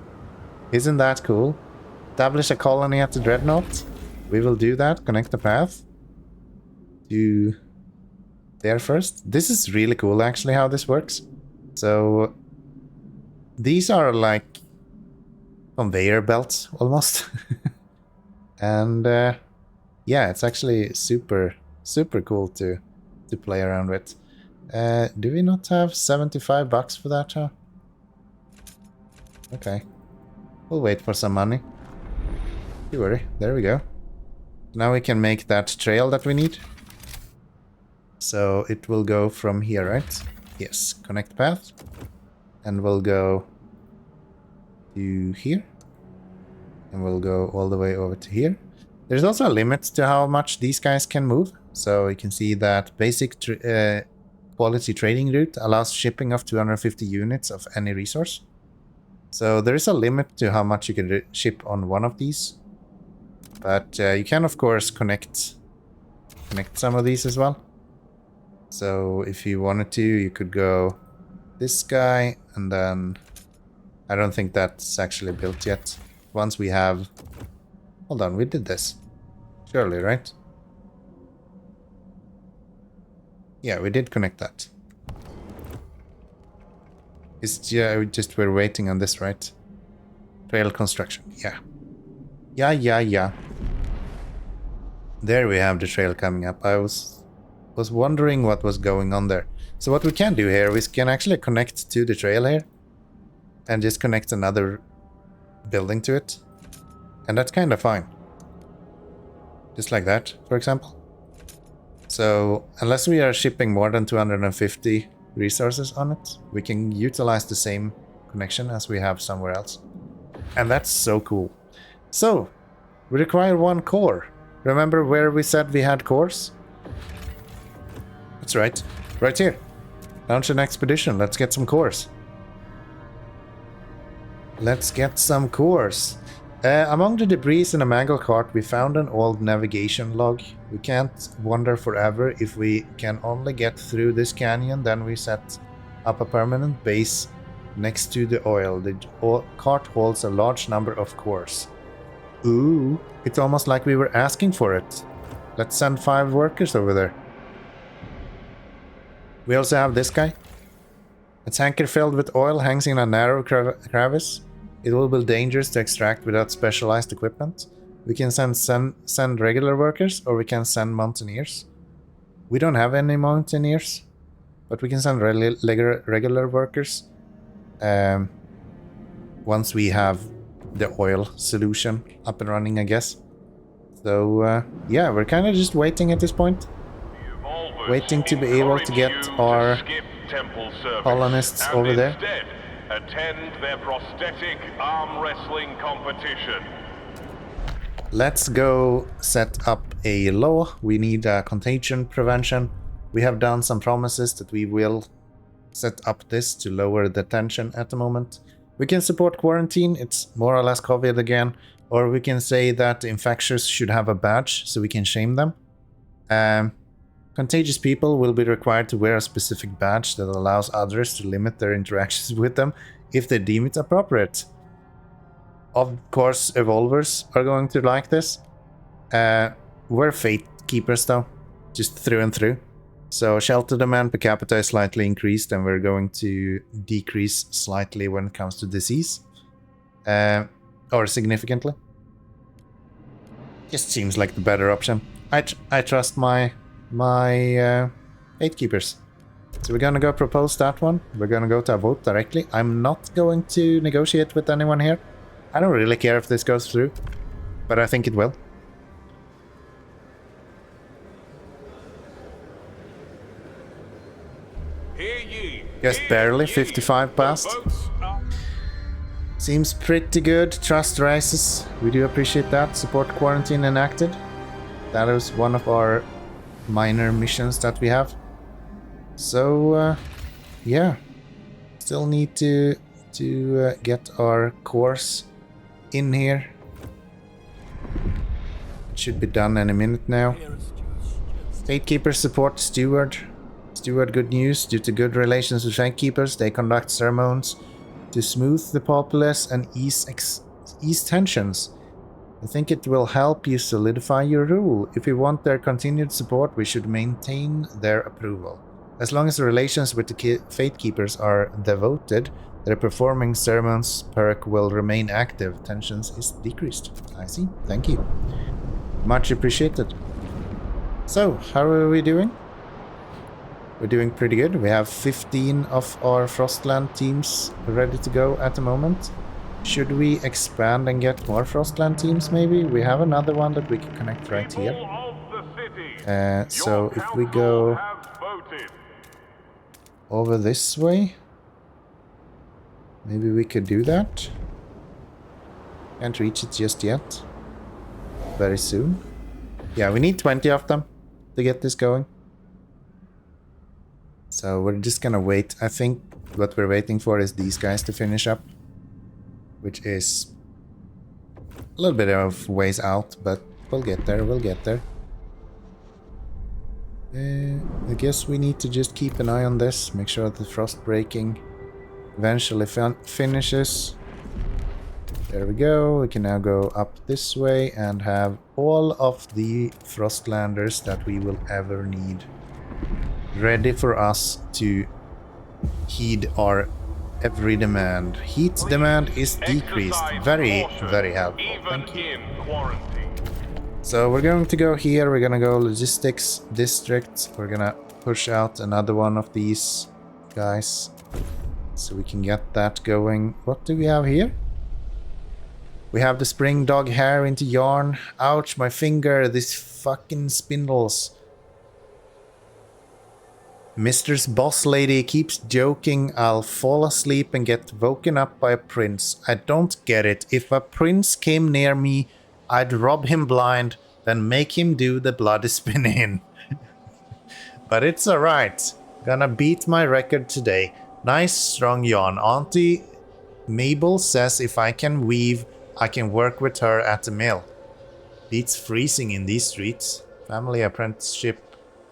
Isn't that cool? Establish a colony at the dreadnought. We will do that. Connect the path to there first. This is really cool actually how this works. So these are like conveyor belts almost. And yeah, it's actually super cool to play around with. Do we not have $75 for that, huh? Okay. We'll wait for some money. Don't worry. There we go. Now we can make that trail that we need. So it will go from here, right? Yes. Connect path. And we'll go to here. And we'll go all the way over to here. There's also a limit to how much these guys can move. So you can see that basic quality trading route allows shipping of 250 units of any resource. So there is a limit to how much you can ship on one of these. But you can of course connect some of these as well. So if you wanted to, you could go this guy and then I don't think that's actually built yet. Once we have... Hold on, we did this. Surely, right? Yeah, we did connect that. It's just we're waiting on this, right? Trail construction, yeah. Yeah. There we have the trail coming up. I was wondering what was going on there. So what we can do here, we can actually connect to the trail here. And just connect another building to it. And that's kind of fine. Just like that, for example. So, unless we are shipping more than 250 resources on it, we can utilize the same connection as we have somewhere else. And that's so cool. So, we require one core. Remember where we said we had cores? That's right. Right here. Launch an expedition. Let's get some cores. Let's get some cores. Among the debris in a mangled cart, we found an old navigation log. We can't wander forever. If we can only get through this canyon, then we set up a permanent base next to the oil. The cart holds a large number of cores. Ooh, it's almost like we were asking for it. Let's send 5 workers over there. We also have this guy. A tanker filled with oil hangs in a narrow crevice. It will be dangerous to extract without specialized equipment. We can send regular workers, or we can send mountaineers. We don't have any mountaineers, but we can send regular workers once we have the oil solution up and running, I guess. So yeah, we're kind of just waiting at this point. Waiting to be able to get our colonists over there. Attend their prosthetic arm wrestling competition. Let's go set up a law. We need contagion prevention. We have done some promises that we will set up this to lower the tension at the moment. We can support quarantine. It's more or less COVID again. Or we can say that infectious should have a badge so we can shame them. Contagious people will be required to wear a specific badge that allows others to limit their interactions with them if they deem it appropriate. Of course, evolvers are going to like this. We're fate keepers though, just through and through. So shelter demand per capita is slightly increased, and we're going to decrease slightly when it comes to disease. Or significantly. Just seems like the better option. I trust my fate keepers. So we're gonna go propose that one. We're gonna go to a vote directly. I'm not going to negotiate with anyone here. I don't really care if this goes through, but I think it will. Just barely, 55 past. Seems pretty good. Trust rises. We do appreciate that. Support quarantine enacted. That is one of our minor missions that we have. So, yeah. Still need to get our course in here. It should be done any minute now. Fatekeepers support Steward. Steward, good news. Due to good relations with Fatekeepers, they conduct ceremonies to smooth the populace and ease tensions. I think it will help you solidify your rule. If we want their continued support, we should maintain their approval. As long as the relations with the Fatekeepers are devoted, their performing ceremonies perk will remain active. Tensions is decreased. I see. Thank you. Much appreciated. So, how are we doing? We're doing pretty good. We have 15 of our Frostland teams ready to go at the moment. Should we expand and get more Frostland teams maybe? We have another one that we can connect right here. So if we go over this way, maybe we could do that. Can't reach it just yet. Very soon. Yeah, we need 20 of them to get this going. So we're just gonna wait. I think what we're waiting for is these guys to finish up, which is a little bit of ways out, but we'll get there, we'll get there. I guess we need to just keep an eye on this, make sure the frost breaking eventually finishes. There we go. We can now go up this way and have all of the Frostlanders that we will ever need ready for us to heed our every demand. Heat demand is decreased. Very, very helpful. Thank you. So we're going to go here. We're gonna go logistics district. We're gonna push out another one of these guys so we can get that going. What do we have here? We have the spring dog hair into yarn. Ouch, my finger. These fucking spindles. Mistress Boss Lady keeps joking I'll fall asleep and get woken up by a prince. I don't get it. If a prince came near me, I'd rob him blind, then make him do the bloody spin-in. But it's alright. Gonna beat my record today. Nice strong yawn. Auntie Mabel says if I can weave, I can work with her at the mill. Beats freezing in these streets. Family apprenticeship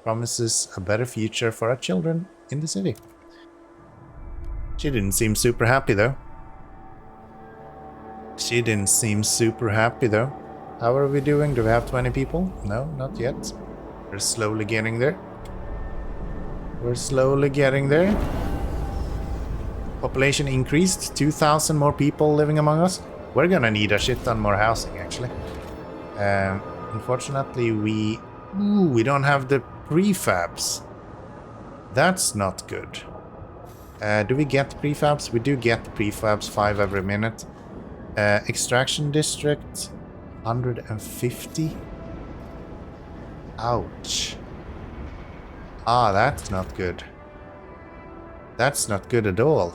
promises a better future for our children in the city. She didn't seem super happy though. How are we doing? Do we have 20 people? No, not yet. We're slowly getting there. Population increased, 2,000 more people living among us. We're gonna need a shit ton more housing, actually. Unfortunately, we don't have the prefabs. That's not good. Do we get prefabs? We do get prefabs, 5 every minute. Extraction district, 150. Ouch. Ah, that's not good. That's not good at all.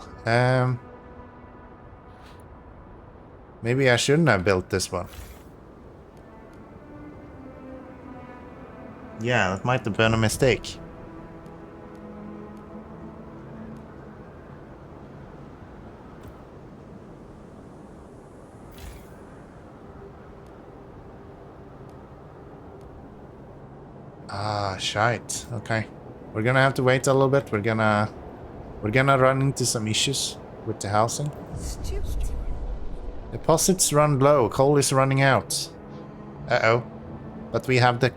Maybe I shouldn't have built this one. Yeah, that might have been a mistake. Ah, shite. Okay. We're gonna have to wait a little bit. We're gonna run into some issues with the housing. Deposits run low. Coal is running out. Uh-oh. But we have the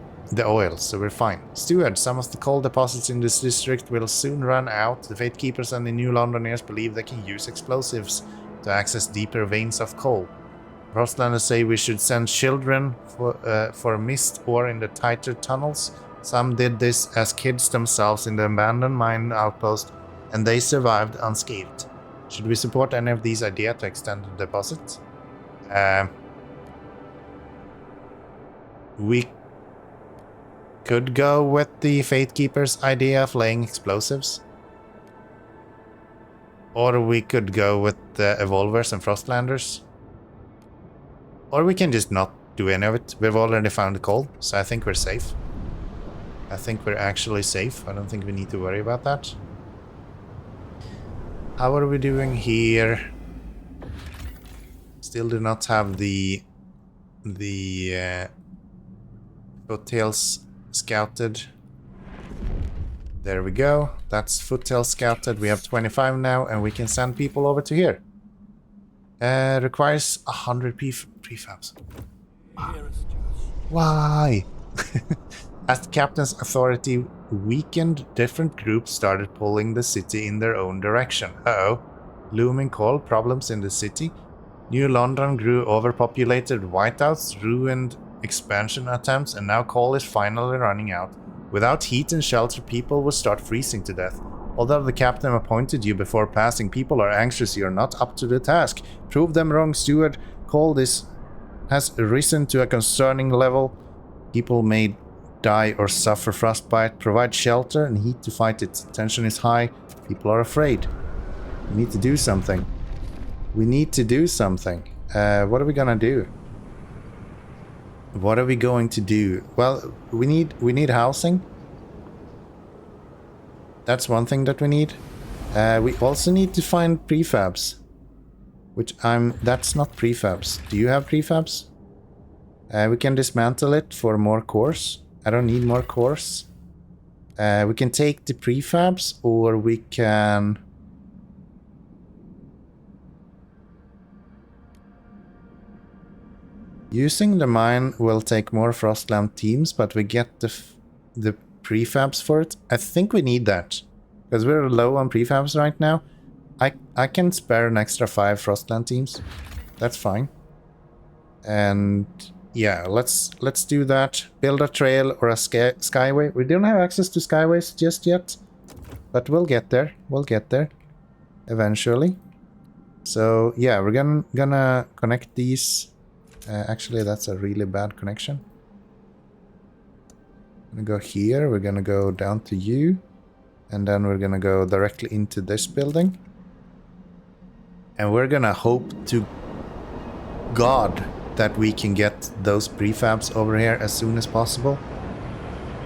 oil, so we're fine. Steward, some of the coal deposits in this district will soon run out. The Fate Keepers and the New Londoners believe they can use explosives to access deeper veins of coal. Frostlanders say we should send children for mist ore in the tighter tunnels. Some did this as kids themselves in the abandoned mine outpost, and they survived unscathed. Should we support any of these ideas to extend the deposit? We could go with the Fate Keeper's idea of laying explosives. Or we could go with the Evolvers and Frostlanders. Or we can just not do any of it. We've already found the coal, so I think we're safe. I think we're actually safe. I don't think we need to worry about that. How are we doing here? Still do not have the foothills scouted. There we go. That's foothills scouted. We have 25 now, and we can send people over to here. Requires 100 prefabs. Why? As the captain's authority weakened, different groups started pulling the city in their own direction. Uh-oh. Looming coal problems in the city. New London grew overpopulated, whiteouts ruined expansion attempts, and now coal is finally running out. Without heat and shelter, people will start freezing to death. Although the captain appointed you before passing, people are anxious you are not up to the task. Prove them wrong, Steward. Coal has risen to a concerning level. People may die or suffer frostbite. Provide shelter and heat to fight it. Tension is high. People are afraid. We need to do something. We need to do something. What are we gonna do? What are we going to do? Well, we need housing. That's one thing that we need. We also need to find prefabs. That's not prefabs. Do you have prefabs? We can dismantle it for more cores. I don't need more cores. We can take the prefabs, or we can... Using the mine will take more Frostland teams, but we get the prefabs for it. I think we need that, because we're low on prefabs right now. I can spare an extra 5 Frostland teams. That's fine. And yeah, let's do that. Build a trail or a skyway. We don't have access to skyways just yet, but we'll get there. We'll get there eventually. So yeah, we're gonna connect these. Actually, that's a really bad connection. I'm gonna go here. We're gonna go down to you, and then we're gonna go directly into this building. And we're gonna hope to God that we can get those prefabs over here as soon as possible.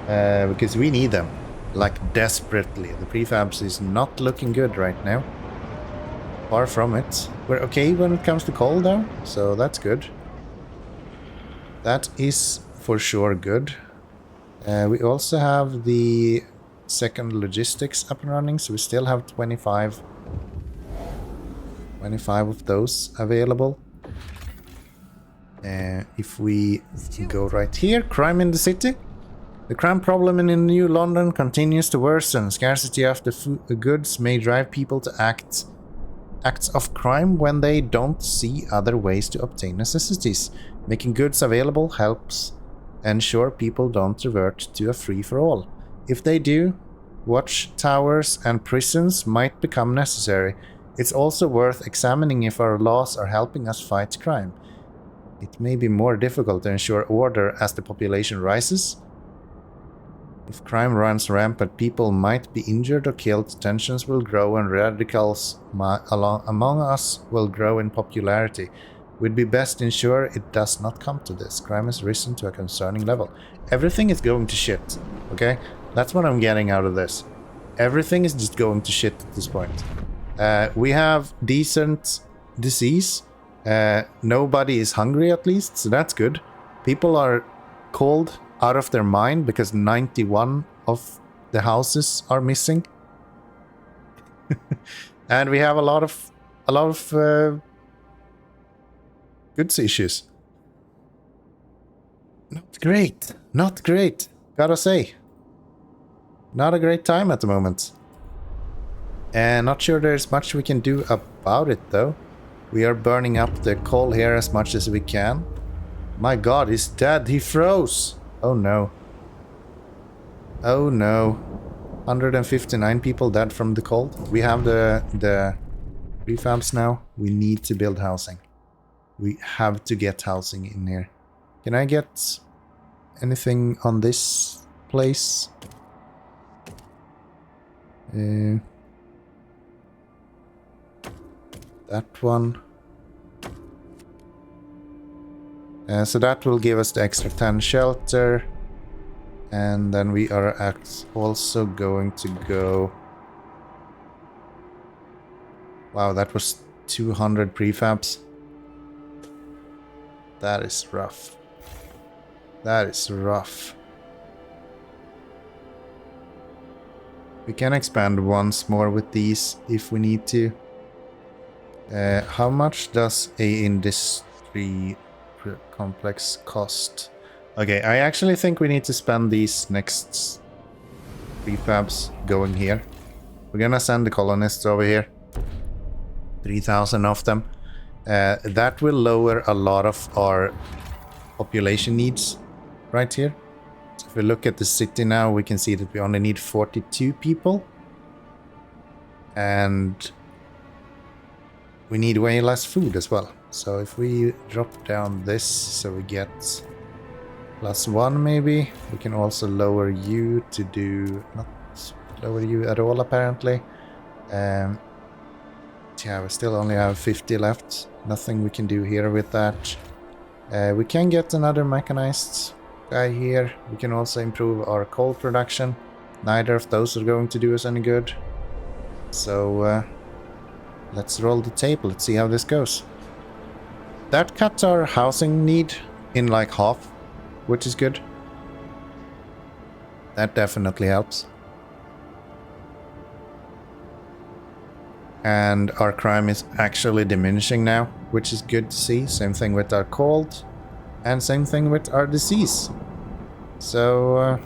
Because we need them, like, desperately. The prefabs is not looking good right now. Far from it. We're okay when it comes to coal though, so that's good. That is for sure good. We also have the second logistics up and running, so we still have 25 of those available. If we go right here, crime in the city. The crime problem in New London continues to worsen. Scarcity of the goods may drive people to act acts of crime when they don't see other ways to obtain necessities. Making goods available helps ensure people don't revert to a free-for-all. If they do, watchtowers and prisons might become necessary. It's also worth examining if our laws are helping us fight crime. It may be more difficult to ensure order as the population rises. If crime runs rampant, people might be injured or killed, tensions will grow, and radicals among us will grow in popularity. We'd be best to ensure it does not come to this. Crime has risen to a concerning level. Everything is going to shit, okay? That's what I'm getting out of this. Everything is just going to shit at this point. We have decent disease. Nobody is hungry at least, so that's good. People are cold out of their mind because 91 of the houses are missing. And we have a lot of goods issues. Not great, gotta say. Not a great time at the moment. And not sure there's much we can do about it though. We are burning up the coal here as much as we can. My god, he's dead, he froze! Oh no. Oh no. 159 people dead from the cold. We have the prefabs now. We need to build housing. We have to get housing in here. Can I get anything on this place? That one. So that will give us the extra 10 shelter. And then we are also going to go... Wow, that was 200 prefabs. That is rough. That is rough. We can expand once more with these if we need to. How much does a industry complex cost? Okay, I actually think we need to spend these next prefabs going here. We're gonna send the colonists over here. 3,000 of them. That will lower a lot of our population needs right here. So if we look at the city now, we can see that we only need 42 people. And we need way less food as well. So if we drop down this, so we get +1 maybe. We can also lower you to do... not lower you at all apparently. Yeah, we still only have 50 left. Nothing we can do here with that. We can get another mechanized guy here. We can also improve our coal production. Neither of those are going to do us any good. So let's roll the tape. Let's see how this goes. That cuts our housing need in like half, which is good. That definitely helps. And our crime is actually diminishing now, which is good to see. Same thing with our cold, and same thing with our disease. So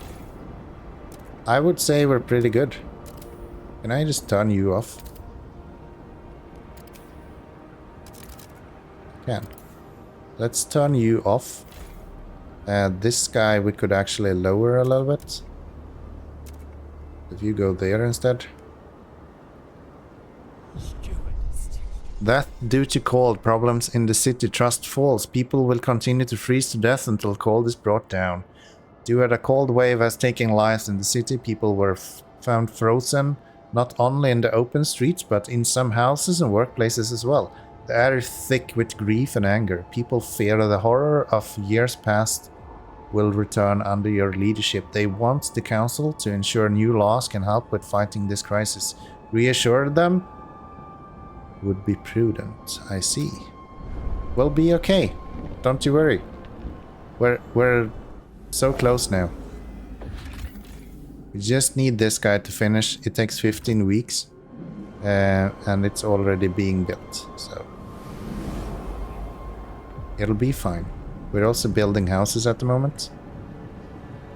I would say we're pretty good. Can I just turn you off? Can. Let's turn you off. This guy we could actually lower a little bit. If you go there instead. That due to cold problems in the city, trust falls. People will continue to freeze to death until cold is brought down. Due to a cold wave has taken lives in the city, people were found frozen, not only in the open streets, but in some houses and workplaces as well. The air is thick with grief and anger. People fear the horror of years past will return under your leadership. They want the council to ensure new laws can help with fighting this crisis. Reassure them would be prudent. I see. We'll be okay. Don't you worry. We're so close now. We just need this guy to finish. It takes 15 weeks. And it's already being built. So it'll be fine. We're also building houses at the moment.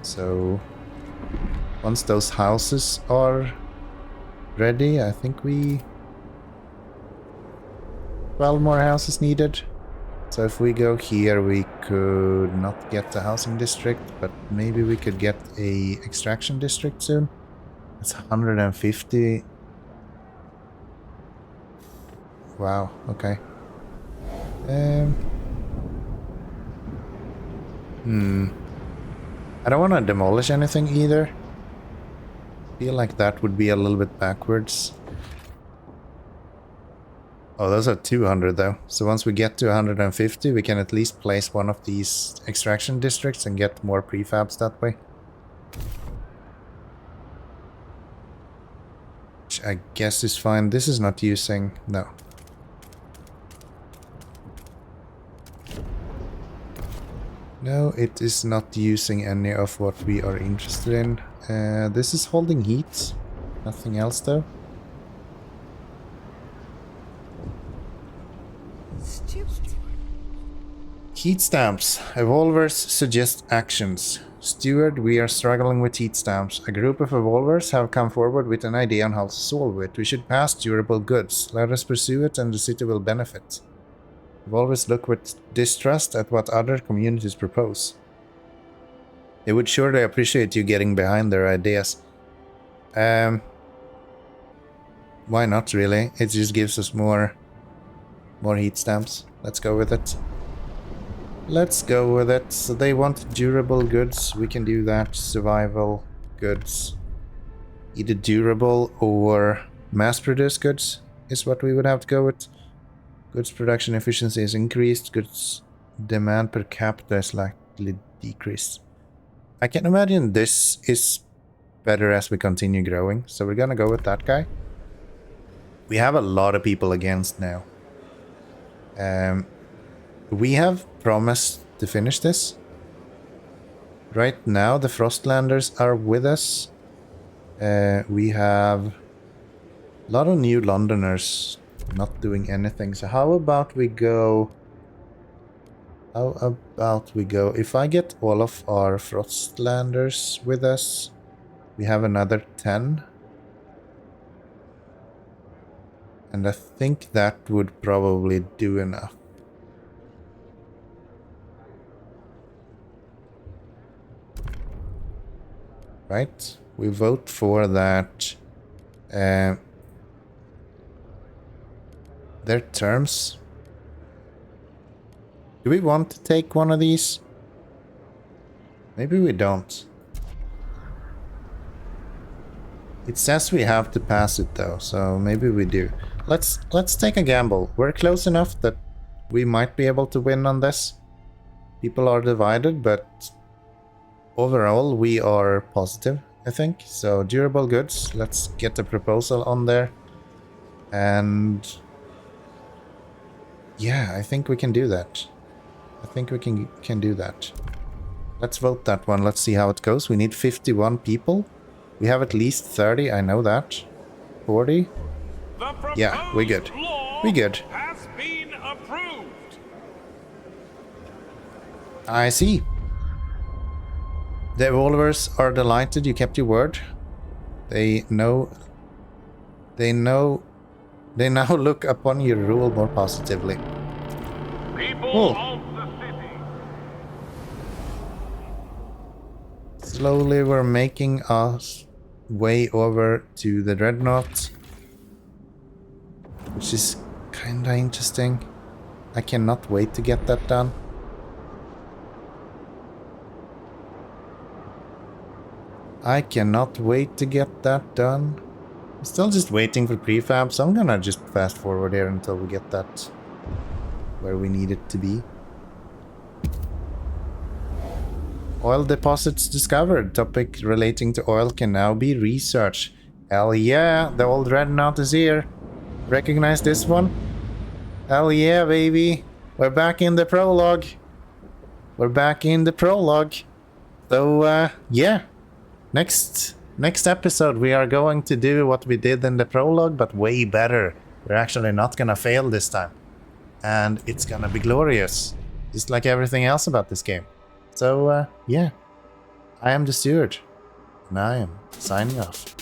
So once those houses are ready, I think we 12 more houses needed. So if we go here, we could not get the housing district, but maybe we could get a extraction district soon. It's 150. Wow, okay. I don't want to demolish anything either. Feel like that would be a little bit backwards. Oh, those are 200 though. So once we get to 150, we can at least place one of these extraction districts and get more prefabs that way. Which I guess is fine. This is not using... no. No, it is not using any of what we are interested in. This is holding heat. Nothing else though. Heat stamps. Evolvers suggest actions. Steward, we are struggling with heat stamps. A group of evolvers have come forward with an idea on how to solve it. We should pass durable goods. Let us pursue it and the city will benefit. Evolvers look with distrust at what other communities propose. They would surely appreciate you getting behind their ideas. Why not really? It just gives us more heat stamps. Let's go with it. Let's go with it. So they want durable goods. We can do that. Survival goods. Either durable or mass-produced goods is what we would have to go with. Goods production efficiency is increased. Goods demand per capita is slightly decreased. I can imagine this is better as we continue growing. So we're gonna go with that guy. We have a lot of people against now. We have promised to finish this. Right now the Frostlanders are with us. We have a lot of new Londoners not doing anything. So how about we go... if I get all of our Frostlanders with us, we have another 10. And I think that would probably do enough. Right? We vote for that. Their terms. Do we want to take one of these? Maybe we don't. It says we have to pass it though, so maybe we do. Let's take a gamble. We're close enough that we might be able to win on this. People are divided, but overall we are positive, I think. So durable goods, let's get the proposal on there. And yeah, I think we can do that. I think we can do that. Let's vote that one. Let's see how it goes. We need 51 people. We have at least 30, I know that. 40? Yeah, we're good. We're good. Has been approved. I see. The evolvers are delighted you kept your word. They now look upon your rule more positively. People of the city. Slowly we're making us way over to the Dreadnought, which is kinda interesting. I cannot wait to get that done. I cannot wait to get that done. I'm still just waiting for prefab, so I'm gonna just fast forward here until we get that where we need it to be. Oil deposits discovered. Topic relating to oil can now be researched. Hell yeah, the old Dreadnought is here. Recognize this one? Hell yeah, baby. We're back in the prologue. We're back in the prologue. So, yeah. Next episode we are going to do what we did in the prologue, but way better. We're actually not gonna fail this time. And it's gonna be glorious. Just like everything else about this game. So, yeah. I am the Steward. And I am signing off.